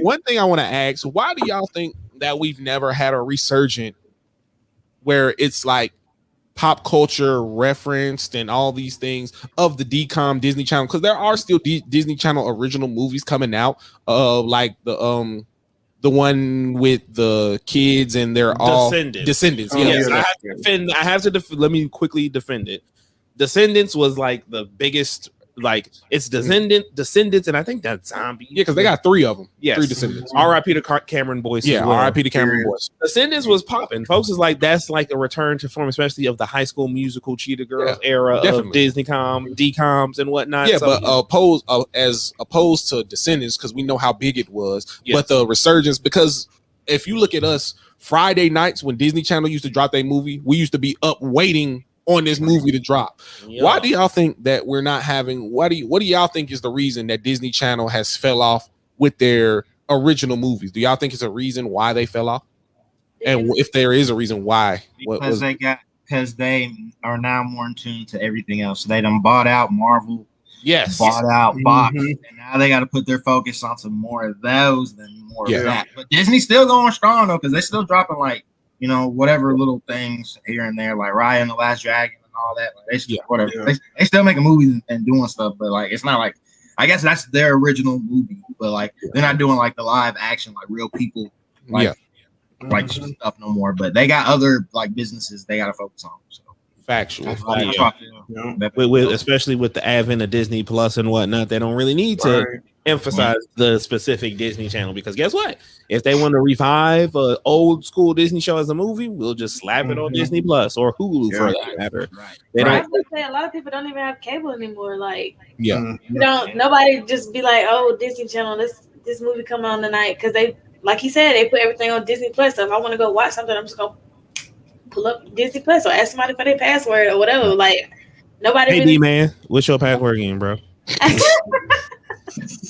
one thing I want to ask: why do y'all think that we've never had a resurgent where it's like pop culture referenced and all these things of the DCOM Disney Channel? Because there are still Disney Channel original movies coming out, like the one with the kids and they're all Descendants. Oh, Yeah. Yes, yeah. I have to let me quickly defend it. Descendants was like the biggest, like it's Descendants, and I think that's Zombie. Yeah, because they got 3 of them. Yes. 3 Descendants. R.I.P. to Cameron Boyce. Yeah, as well. R.I.P. to Cameron Boyce. Descendants was popping. Folks is like that's like a return to form, especially of the High School Musical Cheetah Girls era definitely. of DComs and whatnot. Yeah, So, but as opposed to Descendants, because we know how big it was. Yes. But the resurgence, because if you look at us, Friday nights when Disney Channel used to drop their movie, we used to be up waiting on this movie to drop. yeah. Why do y'all think that we're not having? What do y'all think is the reason that Disney Channel has fell off with their original movies? Do y'all think it's a reason why they fell off? And if there is a reason why, what Because was? they got because they are now more in tune to everything else. So they done bought out Marvel, Yes. bought out Fox, Mhm. and now they got to put their focus on some more of those than more Yeah. of that. But Disney's still going strong though, because they're still dropping like whatever little things here and there, like Raya and the Last Dragon and all that. Like, they still, whatever. Yeah. They still making movies and doing stuff, but like it's not like I guess that's their original movie, but like they're not doing like the live action like real people like Mhm. stuff no more. But they got other like businesses they got to focus on. So Factual. that's why I Yeah. feel. Yeah. Especially with the advent of Disney Plus and whatnot, they don't really need to Right. emphasize the specific Disney Channel, because guess what? If they want to revive an old school Disney show as a movie, we'll just slap it on Mhm. Disney Plus or Hulu for Yeah. that matter. Right. They I don't. was gonna say, a lot of people don't even have cable anymore. Like, Yeah. Mhm. you don't. Nobody just be like, "Oh, Disney Channel, this movie come on tonight," because they, like he said, they put everything on Disney Plus. So if I want to go watch something, I'm just gonna pull up Disney Plus or ask somebody for their password or whatever. Like, nobody Hey really. D man, what's your password again, bro?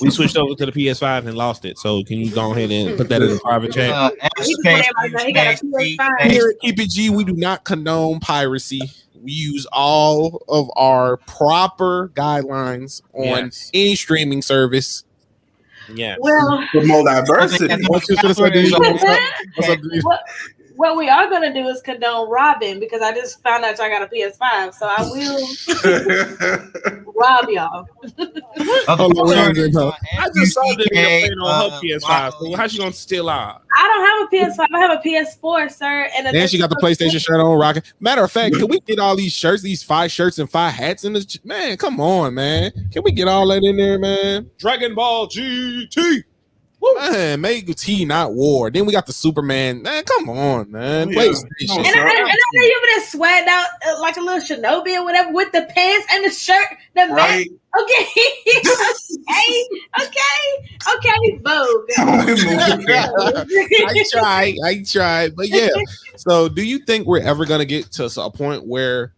We switched over to the PS5 and lost it. So can you go ahead and put that in the private chat? He just want everybody to know he got a PS5. Here at Keep It G, we do not condone piracy. We use all of our proper guidelines on Yes. any streaming service. Yes. Well, For more diversity. What's your gonna say, dude? What's up, dude? what we are gonna do is condone robbing, because I just found out y'all got a PS5, so I will rob y'all. Hold on, I just saw that playing on her PS5. So how she gonna steal out? I don't have a PS5. I have a PS4, sir. And Then she got the PlayStation shirt on, rocking. Matter of fact, can we get all these shirts, these 5 shirts and 5 hats in this? Man, come on, man. Can we get all that in there, man? Dragon Ball GT. Man, make T not war. Then we got the Superman. Man, come on, man. Yeah. PlayStation. And I know you over there sweating out like a little shinobi or whatever with the pants and the shirt. The match. Right. Okay. okay, Vogue. I tried, but yeah. So, do you think we're ever gonna get to a point where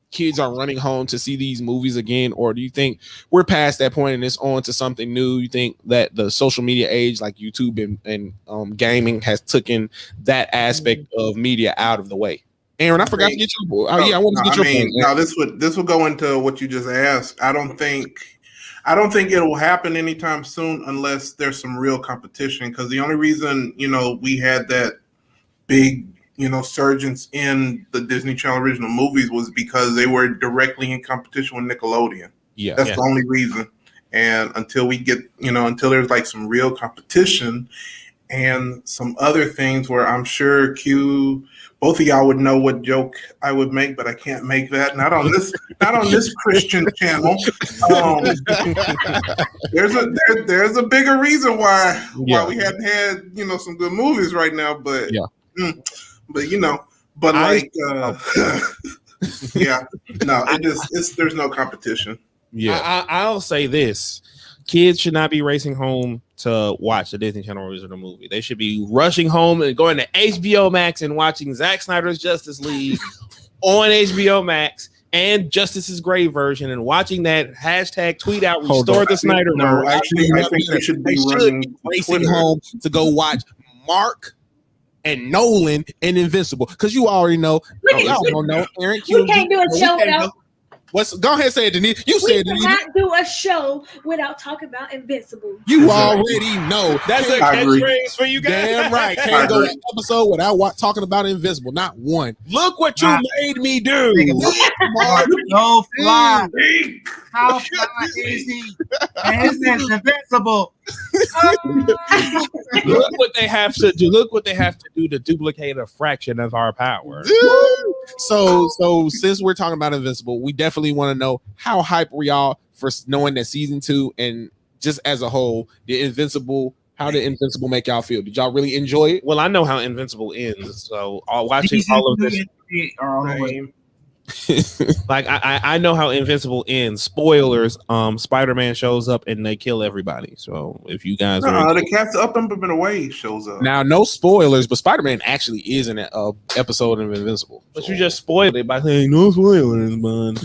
kids are running home to see these movies again, or do you think we're past that point and it's on to something new? You think that the social media age, like YouTube and gaming, has taken that aspect of media out of the way? Aaron, I forgot to get your. I want to get your point. Now this would go into what you just asked. I don't think it will happen anytime soon unless there's some real competition. Because the only reason we had that big surgence in the Disney Channel original movies was because they were directly in competition with Nickelodeon. Yeah, That's the only reason. And until we get until there's like some real competition and some other things where I'm sure both of y'all would know what joke I would make, but I can't make that. Not on this Christian channel. There's a bigger reason why we hadn't had some good movies right now. But there's no competition. yeah. I'll say this: kids should not be racing home to watch the Disney Channel original movie. They should be rushing home and going to HBO Max and watching Zack Snyder's Justice League on HBO Max and Justice's Gray version, and watching that hashtag tweet out restore the Snyder. No, actually, I think they should be running racing Twitter. home to go watch Mark and Nolan and Invincible, because you already know. Y'all don't know. Aaron, We can't do a show without. Go ahead, say it, Denise. You We said it, Denise. cannot do a show without talking about Invincible. You already know. That's a I agree. catchphase for you guys. Damn right. I Can't go agree. an episode without talking about Invincible. Not one. Look what you made me do. No fly. How fly is he? And his name's Invincible. Look what they have to do. Look what they have to do to duplicate a fraction of our power. So since we're talking about Invincible, we definitely want to know how hype were y'all for knowing that season 2, and just as a whole, how did Invincible make y'all feel? Did y'all really enjoy it? Well, I know how Invincible ends, so watching all of this, like I know how Invincible ends. Spoilers: Spider-Man shows up and they kill everybody. So if you guys are The Cats Up and Away shows up. Now, no spoilers, but Spider-Man actually is in an episode of Invincible. but you just spoiled it by saying no spoilers, man. I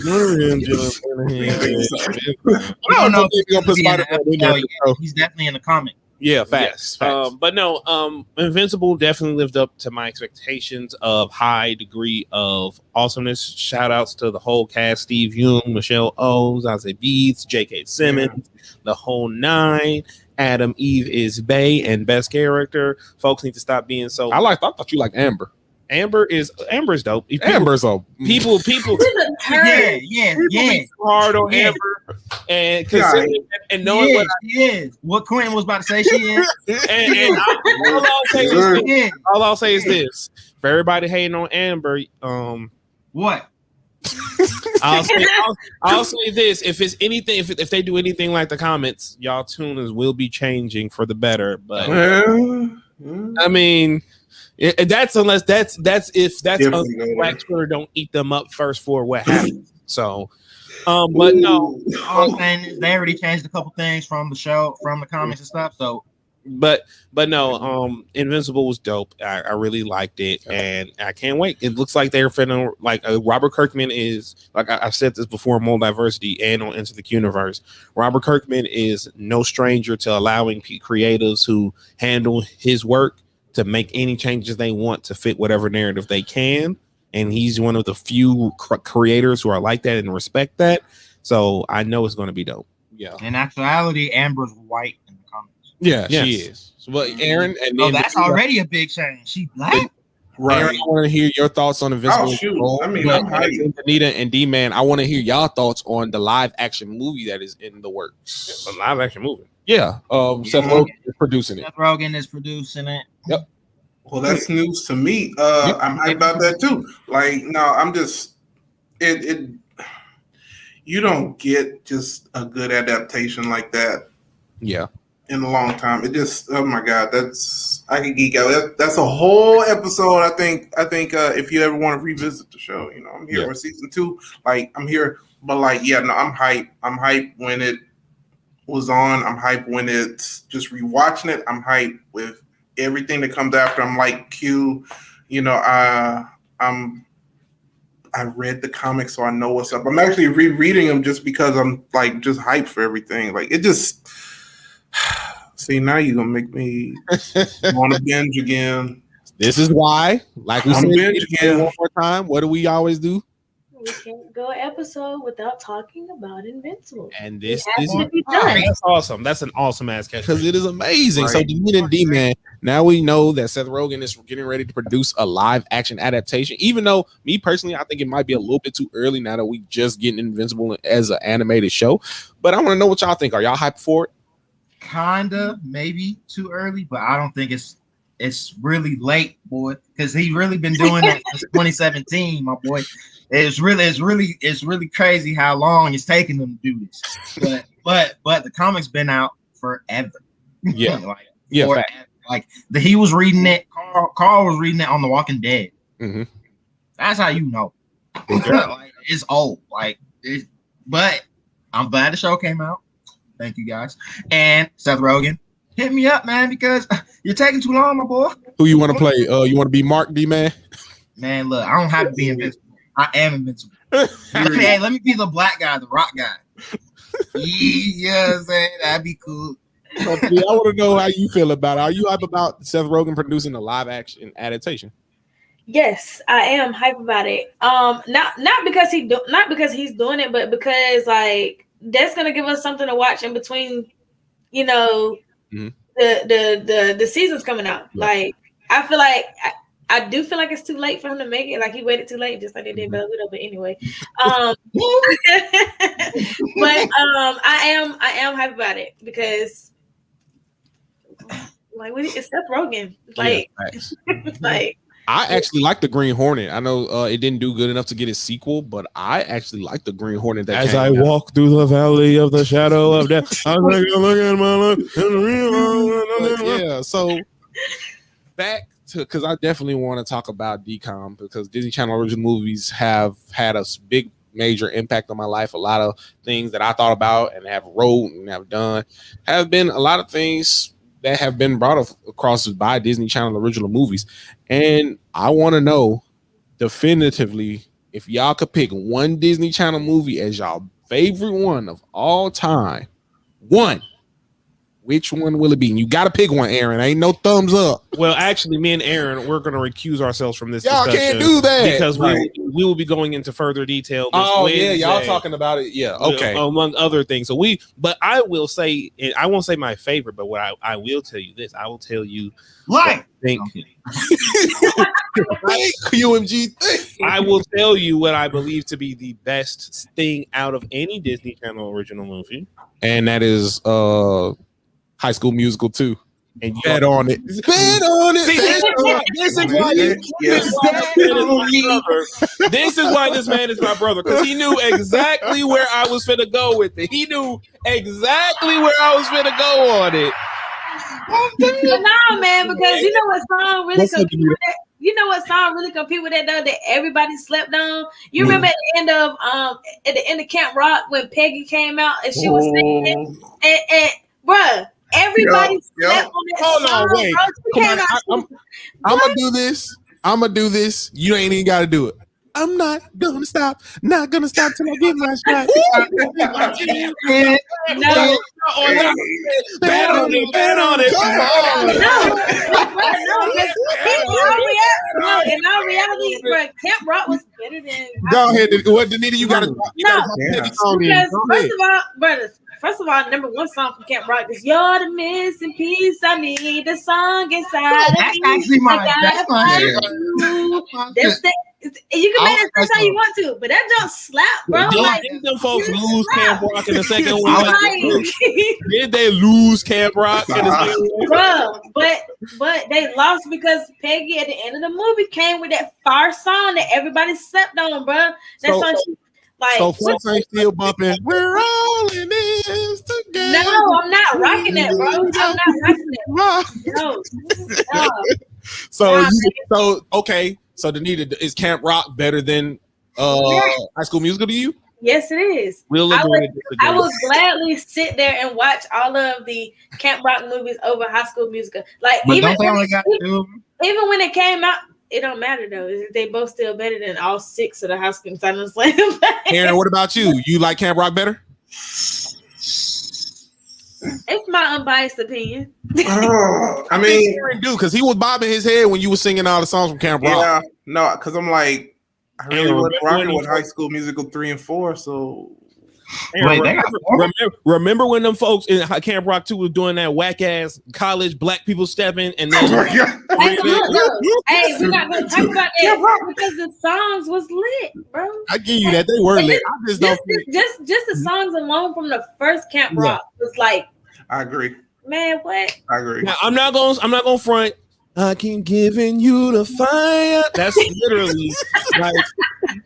don't know if you're gonna put Spider-Man in there. He's definitely in the comic. Yeah, facts. But no, Invincible definitely lived up to my expectations of high degree of awesomeness. Shout outs to the whole cast: Steve Yeun, Michelle O's, Zazie Beetz, J.K. Simmons, the whole nine. Adam Eve is Bay and best character. Folks need to stop being so. I thought you liked Amber. Amber's dope. Amber's a people Yeah. hard on Yeah. Amber and considering and knowing Yeah, what she is. What Quentin was about to say, she is. and all I'll say is this: for everybody hating on Amber, What? I'll say this: if it's anything, if they do anything like the comments, y'all tuners will be changing for the better. But I mean, that's unless that's Black Twitter don't eat them up first for what happened. So, but no, all I'm saying is they already changed a couple things from the show, from the comics and stuff. So, but no, Invincible was dope. I really liked it, and I can't wait. It looks like they're finna like Robert Kirkman is like I've said this before on Multiversity and on Into the Universe. Robert Kirkman is no stranger to allowing creatives who handle his work to make any changes they want to fit whatever narrative they can. And he's one of the few creators who are like that and respect that. So I know it's going to be dope. Yeah. in actuality, Amber's white in the comics. Yeah, Yes. she is. Well, Aaron, and So then that's already a big change. She black. Aaron, I want to hear your thoughts on Invincible. Oh, shoot. I mean, I'm hyped. Anita and D-Man, I want to hear y'all thoughts on the live action movie that is in the works. A live action movie. Yeah, Seth Rogen is producing it. Seth Rogen is producing it. Well, that's news to me. I'm hyped about that too. Like, no, I'm just it. You don't get just a good adaptation like that Yeah. in a long time. It just, oh my god, I could geek out. That's a whole episode. I think if you ever want to revisit the show, I'm here for season 2. Like, I'm here, but like, yeah, no, I'm hyped. I'm hyped when it was on. I'm hyped when it's just rewatching it. I'm hyped with everything that comes after. I'm like Q, I read the comics, so I know what's up. I'm actually rereading them just because I'm like just hyped for everything. Like, it just see, now you're gonna make me want to binge again. This is why, like we On said binge again. one more time, what do we always do? We can't go an episode without talking about Invincible. And this It has is to be done. That's awesome. That's an awesome ass catch. because it is amazing. So Right. D-Man, now we know that Seth Rogen is getting ready to produce a live action adaptation. Even though me personally, I think it might be a little bit too early now that we just getting Invincible as an animated show. But I want to know what y'all think. Are y'all hyped for it? Kinda, maybe too early, but I don't think it's really late, boy. Because he really been doing that since 2017, my boy. It's really crazy how long it's taking them to do this. But the comic's been out forever. Yeah. Forever. Like he was reading it. Carl was reading it on The Walking Dead. Mhm. That's how you know. Like, it's old. But I'm glad the show came out. Thank you guys. And Seth Rogen, hit me up, man, because you're taking too long, my boy. Who you want to play? You want to be Mark, D-Man? Man, look, I don't have to be invincible. I am invincible. Hey, let me be the black guy, the rock guy. Yeah, I'm saying that'd be cool. I want to know how you feel about it. Are you hyped about Seth Rogen producing a live action adaptation? Yes, I am hype about it. Not because he's doing it, but because like that's gonna give us something to watch in between. Mhm. The season's coming out. Yeah. Like I feel like I do feel like it's too late for him to make it. Like he waited too late, just like they did Bella Widow. But anyway, but I am hype about it because like it's Seth Rogen. Like like. I actually like the Green Hornet. I know it didn't do good enough to get a sequel, but I actually like the Green Hornet. That As came I out. walk through the valley of the shadow of death, I was like, look at my life. But yeah, so back to because I definitely want to talk about DCOM because Disney Channel original movies have had a big major impact on my life. A lot of things that I thought about and have wrote and have done have been a lot of things that have been brought across by Disney Channel original movies. And I want to know definitively if y'all could pick one Disney Channel movie as y'all favorite one of all time. One. Which one will it be? And you got to pick one, Aaron. Ain't no thumbs up. Well, actually, me and Aaron, we're going to recuse ourselves from this Y'all discussion can't do that because we will be going into further detail. This Wednesday, y'all talking about it. Yeah, okay. Among other things. But I will say, and I won't say my favorite, but what I will tell you this. I will tell you. Like, QMG thing. I will tell you what I believe to be the best thing out of any Disney Channel original movie. And that is High School Musical 2. And you bet on it. Bet on it. See, this is why this man is my brother, because he knew exactly where I was finna go with it. He knew exactly where I was finna go on it. No, man, because you know what song really compete with that? You know what song really compete with that though? That everybody slept on. You remember at the end of Camp Rock when Peggy came out and she was singing and bruh, everybody slept on that Hold song. on, wait. I'm gonna do this. You ain't even gotta do it. I'm not gonna stop till I get my shot. No. Bet on it. Come on. In our reality, bro, Camp Rock was better than. Go ahead. What, Danita? You gotta. First of all, number one song from Camp Rock is "You're the missing piece. I need the song inside of that's me. actually mine. That's You can make it that's how you want to, but that just slap, bro. Them folks lose Camp Rock in the second one. Like, Did they lose Camp Rock in the second one? bro, but they lost because Peggy at the end of the movie came with that fire song that everybody slept on, bro. That song, so folks ain't still bumping. We're all in this together. No, I'm not rocking that, bro. I'm not rocking that. No. Okay. So Danita, is Camp Rock better than High School Musical to you? Yes, it is. We'll I would gladly sit there and watch all of the Camp Rock movies over High School Musical. Like, but even don't they only got two? Even when it came out, it don't matter though. They both still better than all six of the High School Silent Slam. Aaron, what about you? You like Camp Rock better? It's my unbiased opinion. I mean, Aaron do because he was bobbing his head when you were singing all the songs from Camp Rock. Yeah, no, because I'm like, I really wasn't rocking with High School Musical 3 and 4, so. Wait, remember when them folks in Camp Rock 2 was doing that whack ass college black people stepping and then Hey, we're not gonna talk about that because the songs was lit, bro. I give you that they were lit. I just don't just the songs alone from the first Camp Rock was like. I agree. Man, what? I agree. Now, I'm not gonna front. I keep giving you the fire. That's literally like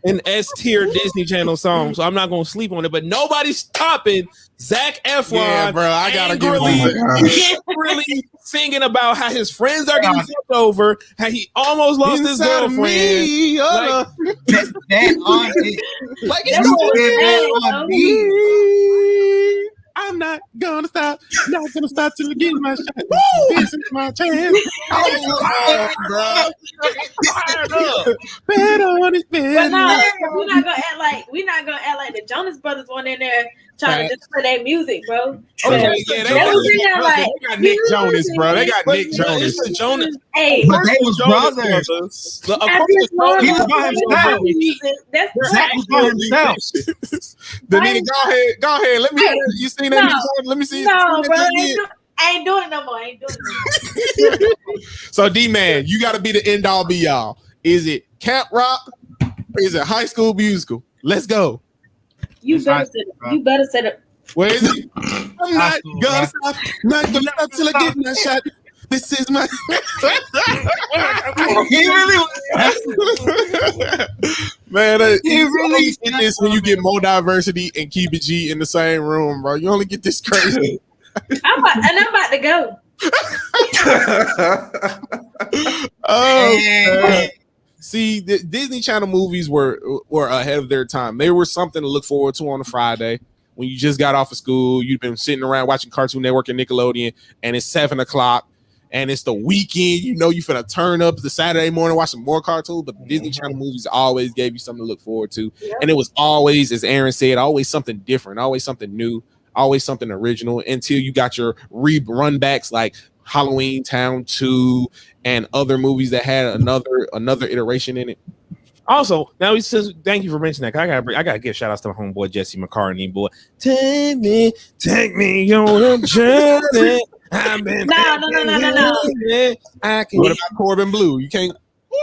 an S-tier Disney Channel song. So I'm not gonna sleep on it. But nobody's stopping Zac Efron. Yeah, bro, I gotta give really singing about how his friends are getting flipped over, how he almost lost his girlfriend. I'm not gonna stop. Not gonna stop till I get my shot. This is my chance. Bet on it, But no, we're not gonna act like the Jonas Brothers went in there trying to just play their music, bro. Okay, yeah, they got Nick Jonas, bro. They got Nick Jonas. Hey, but they was brothers. He was by himself. Zac was by himself. Danita, go ahead. Let me. You seen that? Let me see. No, bro. I ain't doing it no more. So D-Man, you got to be the end all be all. Is it Camp Rock or is it High School Musical? Let's go. You better set it. Where is it? I'm not gonna stop. Not gonna stop till I get my shot. This is my. He really was. Man, he really get this when you get more diversity and keep it G in the same room, bro. You only get this crazy. I'm about to go. Oh, see, the Disney Channel movies were ahead of their time. They were something to look forward to on a Friday when you just got off of school. You've been sitting around watching Cartoon Network and Nickelodeon, and it's 7:00. And it's the weekend, you finna turn up the Saturday morning, watch some more cartoons. But the Disney Channel movies always gave you something to look forward to. Yep. And it was always, as Aaron said, always something different, always something new, always something original until you got your run backs like Halloween Town 2 and other movies that had another iteration in it. Also, now he says, thank you for mentioning that. I gotta give shout outs to my homeboy Jesse McCartney, boy. Take me on a journey. I've been No. I can. What about Corbin Blue? You can't. Of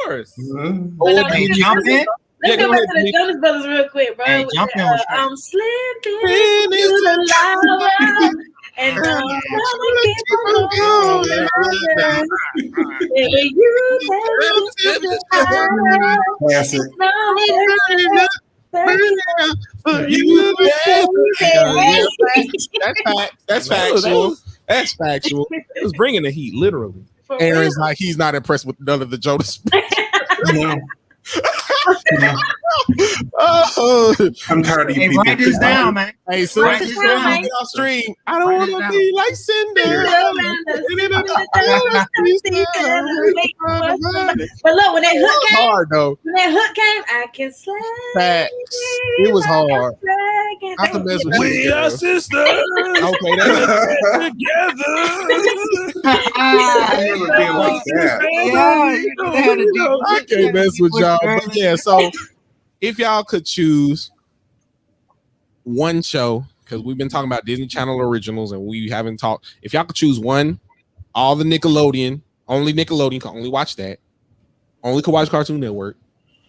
course. Mhm. But no, Hey, jump in. Let's Yeah, go go back ahead, to the Nick. Jonas Brothers real quick, bro. Hey, jump in was straight. I'm slipping into the lava, and I'm gonna keep on going. And you take me to the high. Classic. For you. That's factual. That's factual. It was bringing the heat, literally. Aaron's like he's not impressed with none of the Jonas. No. No. Oh, I'm tired of you Hey, people. write this down, man. hey, soon Write as this you down. get off stream, I don't Write want this to down. be like Cinderella. But look, when that It hook was came, hard though. I can slay. Facts. It was hard. I can mess with you. We girl. are sisters Okay, that's together. I never been like that. Yeah, you know, they had a deep- I can't mess with y'all. But yeah, so if y'all could choose one show, because we've been talking about Disney Channel originals and we haven't talked. If y'all could choose one, all the Nickelodeon, only Nickelodeon can only watch that. Only can watch Cartoon Network.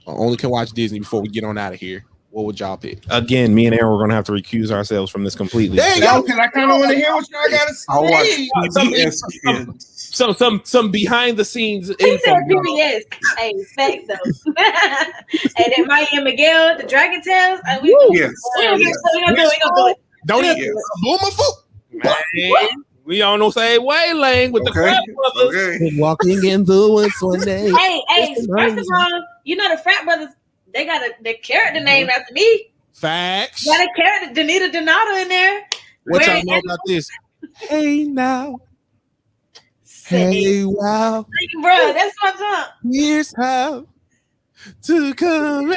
Or only can watch Disney before we get on out of here. What would y'all pick? Again, me and Aaron were gonna have to recuse ourselves from this completely. There you Yo, go. because I kind of want to hear what y'all got to I watch say. PBS kids. Some behind the scenes He said info. PBS. Hey, facts though. Hey, that Maya and Miguel, the Dragon Tales. Yes. We gonna do it. Don't Yeah. even blow my foot. Man, we on the same wavelength with the Okay. Frat Brothers. Okay. Walking in the woods one day. Hey, first of all, you know the Frat Brothers, they got their character name after me. Facts. Got a character, Danita Donato in there. What y'all Where- know about this? Hey now, Say, hey wow, bro, that's my song. here's how to come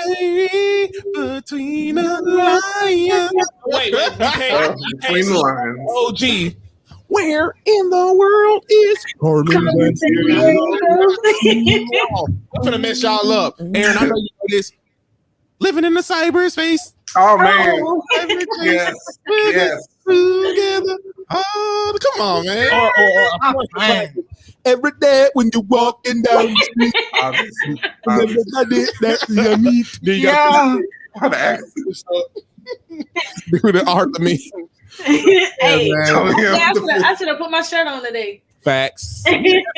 between a lion. Wait, you can't. Between the lines. Oh, gee. Where in the world is Carmen? I'm gonna mess y'all up. Aaron, I know you know this. Living in the cyberspace. Oh man. Everything Yes. Yes. together. Oh, come on, man. I'm playing. Every day when you're walking down the street, Obviously. remember Obviously. I did that to your meat. Then you Yeah. got How to act. do the art of me. Hey, man. Tell him yeah, to- I should have put my shirt on today. Facts.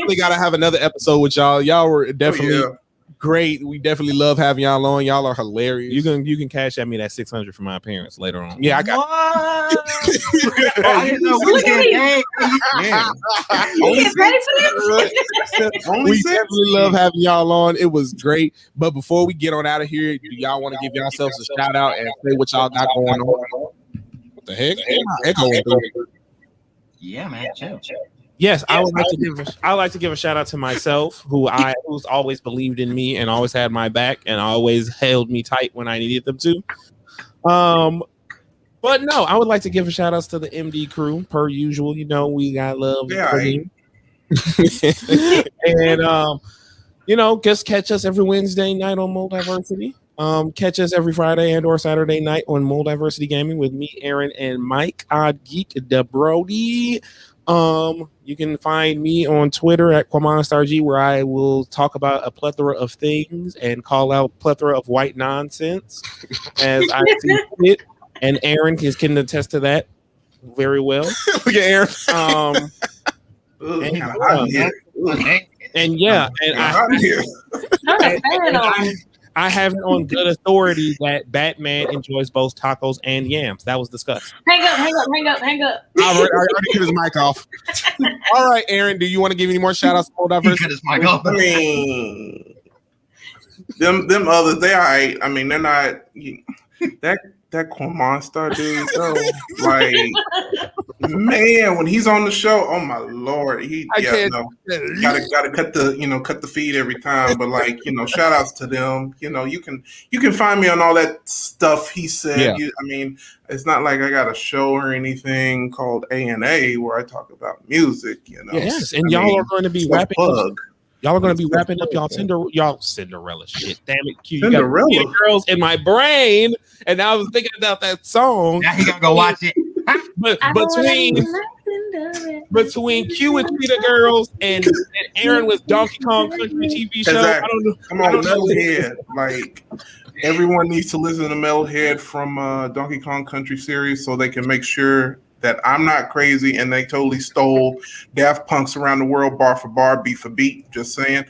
We gotta have another episode with y'all. Y'all were definitely Oh, yeah. great. We definitely love having y'all on. Y'all are hilarious. You can cash at me that 600 for my appearance later on. Yeah, I got. What? I didn't know we Look at get me. paid. Man. You get paid for this? Only We six? definitely love having y'all on. It was great. But before we get on out of here, do y'all want to give yourselves a shout out and say what y'all got going on? What the heck? Echoing through. Yeah, man. Chill. Yes, I would like to give a shout out to myself, who's always believed in me and always had my back and always held me tight when I needed them to. But no, I would like to give a shout outs to the MD crew, per usual. You know, we got love Yeah, for them. And just catch us every Wednesday night on Multiversity. Catch us every Friday and or Saturday night on Multiversity Gaming with me, Aaron, and Mike, Odd Geek, the Brody. You can find me on Twitter at QuamonStarG, where I will talk about a plethora of things and call out plethora of white nonsense as I see fit. And Aaron can attest to that very well. Look at Aaron. Um, Ugh, And- kinda hot in here. and yeah, and Kinda hot in here. Turn the fan on. I have it on good authority that Batman enjoys both tacos and yams. That was discussed. Hang up. I already cut his mic off. All right, Aaron, do you want to give any more shout outs to Full He Diversity? cut his mic off. I mean, them others, they all right. I mean, they're not that Quamon Star dude. So, like, Man, when he's on the show, oh my lord, gotta cut the feed every time. But like, shout outs to them. You can find me on all that stuff he said. Yeah. I mean, it's not like I got a show or anything called A&A where I talk about music. Yes, and y'all are going to be wrapping up. Y'all are going to be wrapping up y'all Cinderella shit. Damn it, Q. You got Cheetah Girls in my brain, and I was thinking about that song. Now he gotta go watch it. But between Q and Cheetah Girls and Aaron with Donkey Kong Country TV show, exactly. I don't know. Come on, Metalhead. Like, everyone needs to listen to Metalhead from Donkey Kong Country series so they can make sure that I'm not crazy and they totally stole Daft Punk's Around the World bar for bar, beat for beat. Just saying.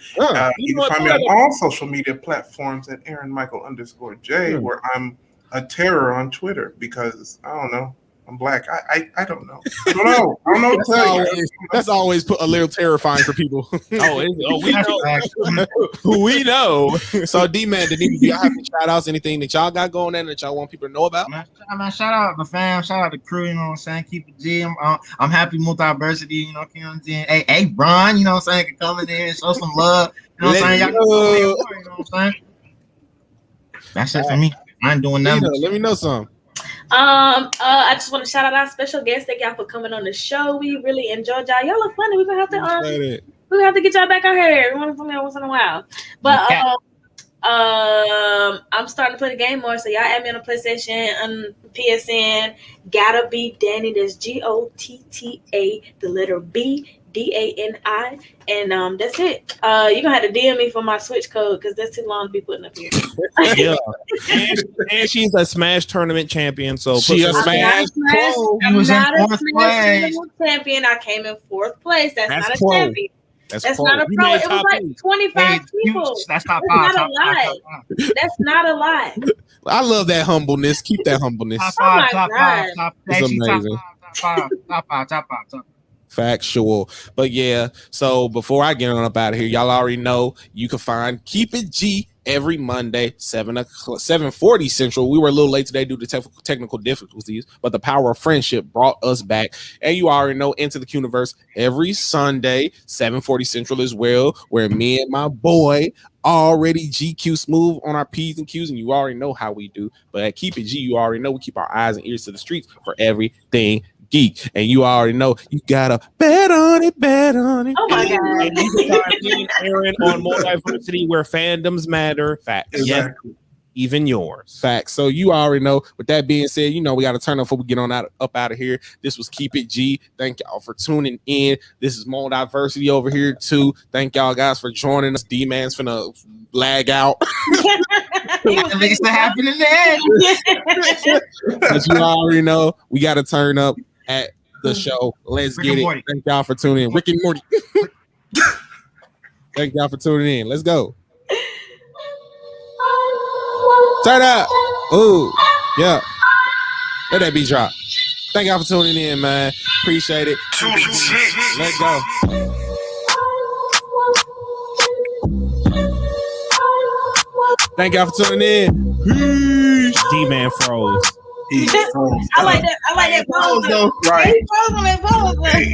You can find me on all social media platforms at @AaronMichael_J, where I'm a terror on Twitter because I don't know. I'm black. I don't know. I don't know what to tell you. That's always put a little terrifying for people. We know. So D-Man, do y'all have any shout outs, anything that y'all got going on that y'all want people to know about? Man, shout out the fam, shout out the crew, you know what I'm saying? Keep it G. I'm happy multiversity, you know what I'm saying? Hey, Brian, you know what I'm saying, can come in there and show some love. You know what I'm saying? Y'all can come in, you know what I'm saying? That's it for me. I ain't doing nothing. Let me know some. I just want to shout out our special guests. Thank y'all for coming on the show. We really enjoyed y'all. Y'all are funny. We're gonna have to get y'all back out here once in a while. But I'm starting to play the game more. So y'all add me on the PlayStation and PSN. Gotta be Danny. That's GOTTA, the letter B. DANI, and that's it. You're gonna have to DM me for my Switch code because that's too long to be putting up here. Yeah, and she's a Smash tournament champion, so she a Smash. I'm not a Smash champion. I came in 4th place. That's not a champion. That's not a pro. It was like 25 people. That's not a lot. That's not a lot. I love that humbleness. Keep that humbleness. Top five. It's amazing. Top five. Factual. But yeah, so before I get on up out of here, y'all already know you can find Keep It G every Monday, 7:40 Central. We were a little late today due to technical difficulties, but the power of friendship brought us back. And you already know Into the Qniverse every Sunday, 7:40 Central as well, where me and my boy already GQ Smooth on our P's and Q's, and you already know how we do. But at Keep It G, you already know we keep our eyes and ears to the streets for everything geek, and you already know you gotta bet on it. Oh my god! And you can find me and Aaron on Multiversity, where fandoms matter. Facts, exactly. Yeah, even yours. Facts. So you already know. With that being said, we got to turn up before we get on up out of here. This was Keep It G. Thank y'all for tuning in. This is Multiversity over here too. Thank y'all guys for joining us. D-Man's finna lag out. At least it happened in the head. But you already know we got to turn up at the show. Let's get it. Thank y'all for tuning in. Rick and Morty. Thank y'all for tuning in. Let's go. Turn up. Ooh, yeah. Let that beat drop. Thank y'all for tuning in, man. Appreciate it. Let's go. Thank y'all for tuning in. Peace. D-Man froze. I like that pose though. Right. He froze on that pose. Hey.